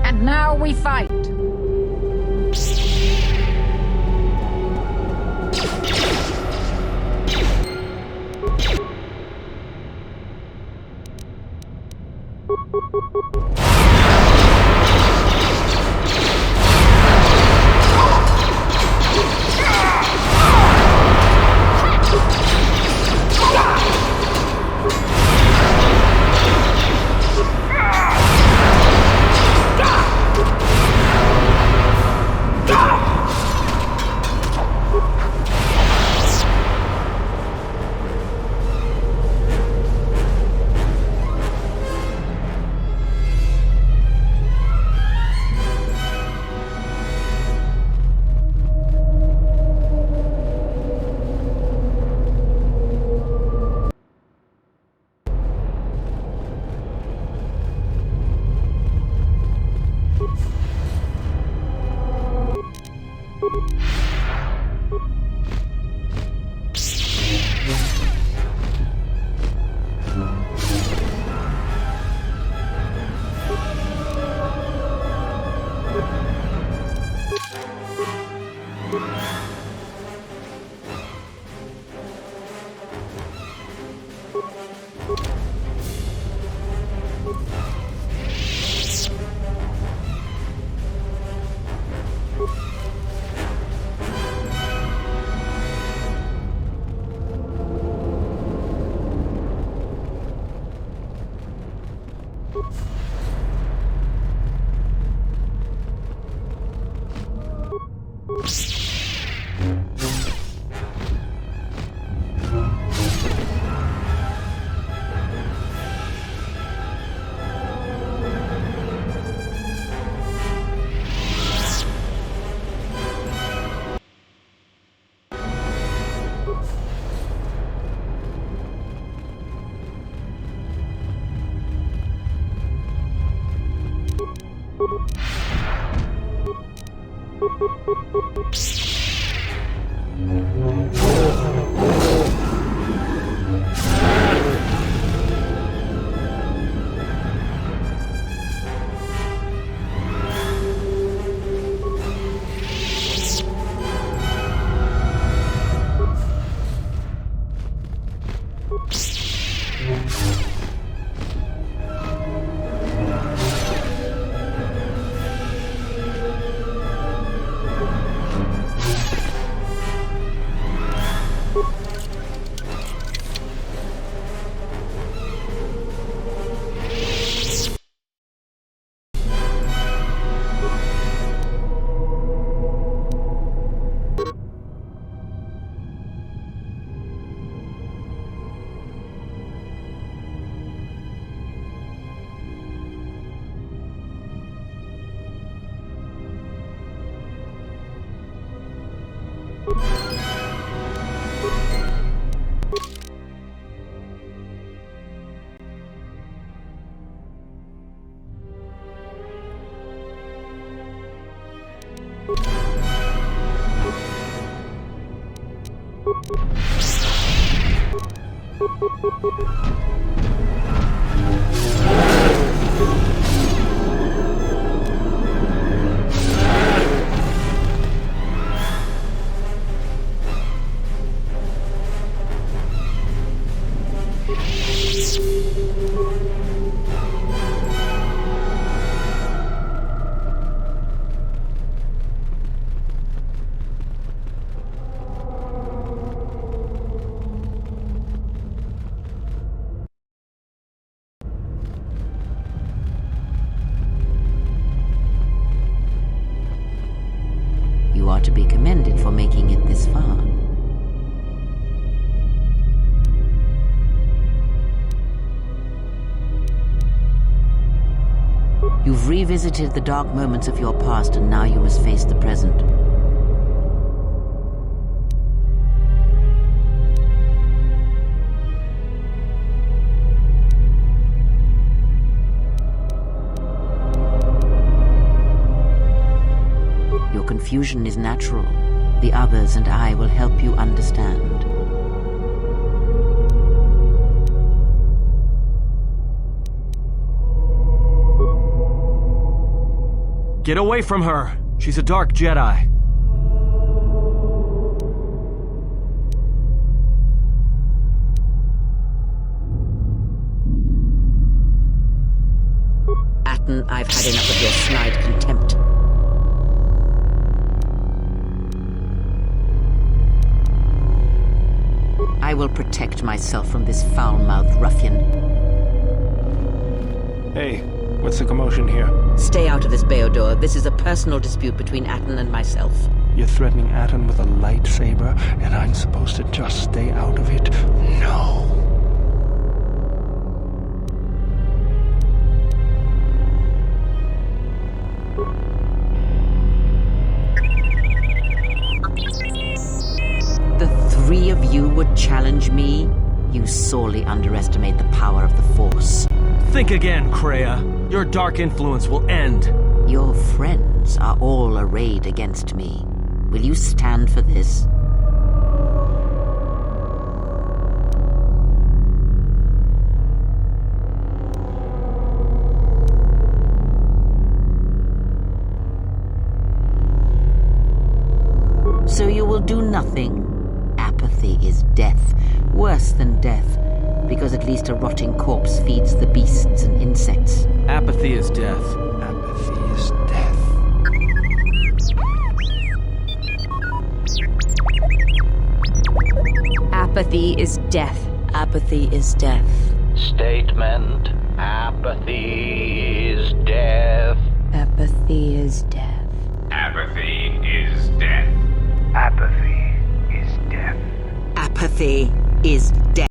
F: And now we fight.
L: You are to be commended for making it this far. You've revisited the dark moments of your past, and now you must face the present. Your confusion is natural. The others and I will help you understand.
R: Get away from her! She's a dark Jedi.
L: Atten, I've had enough of your snide contempt. I will protect myself from this foul-mouthed ruffian.
N: Hey, what's the commotion here?
L: Stay out of this, Beodor. This is a personal dispute between Atten and myself.
N: You're threatening Atten with a lightsaber, and I'm supposed to just stay out of it? No.
L: The three of you would challenge me? You sorely underestimate the power of the Force.
R: Think again, Kreia. Your dark influence will end.
L: Your friends are all arrayed against me. Will you stand for this? So you will do nothing. Apathy is death, worse than death, because at least a rotting corpse feeds the beasts and insects.
R: Apathy is death.
N: Apathy is death.
Q: Apathy is death.
P: Apathy is death.
O: Statement. Apathy is death.
Q: Apathy is death.
M: Apathy is death.
L: Apathy is death.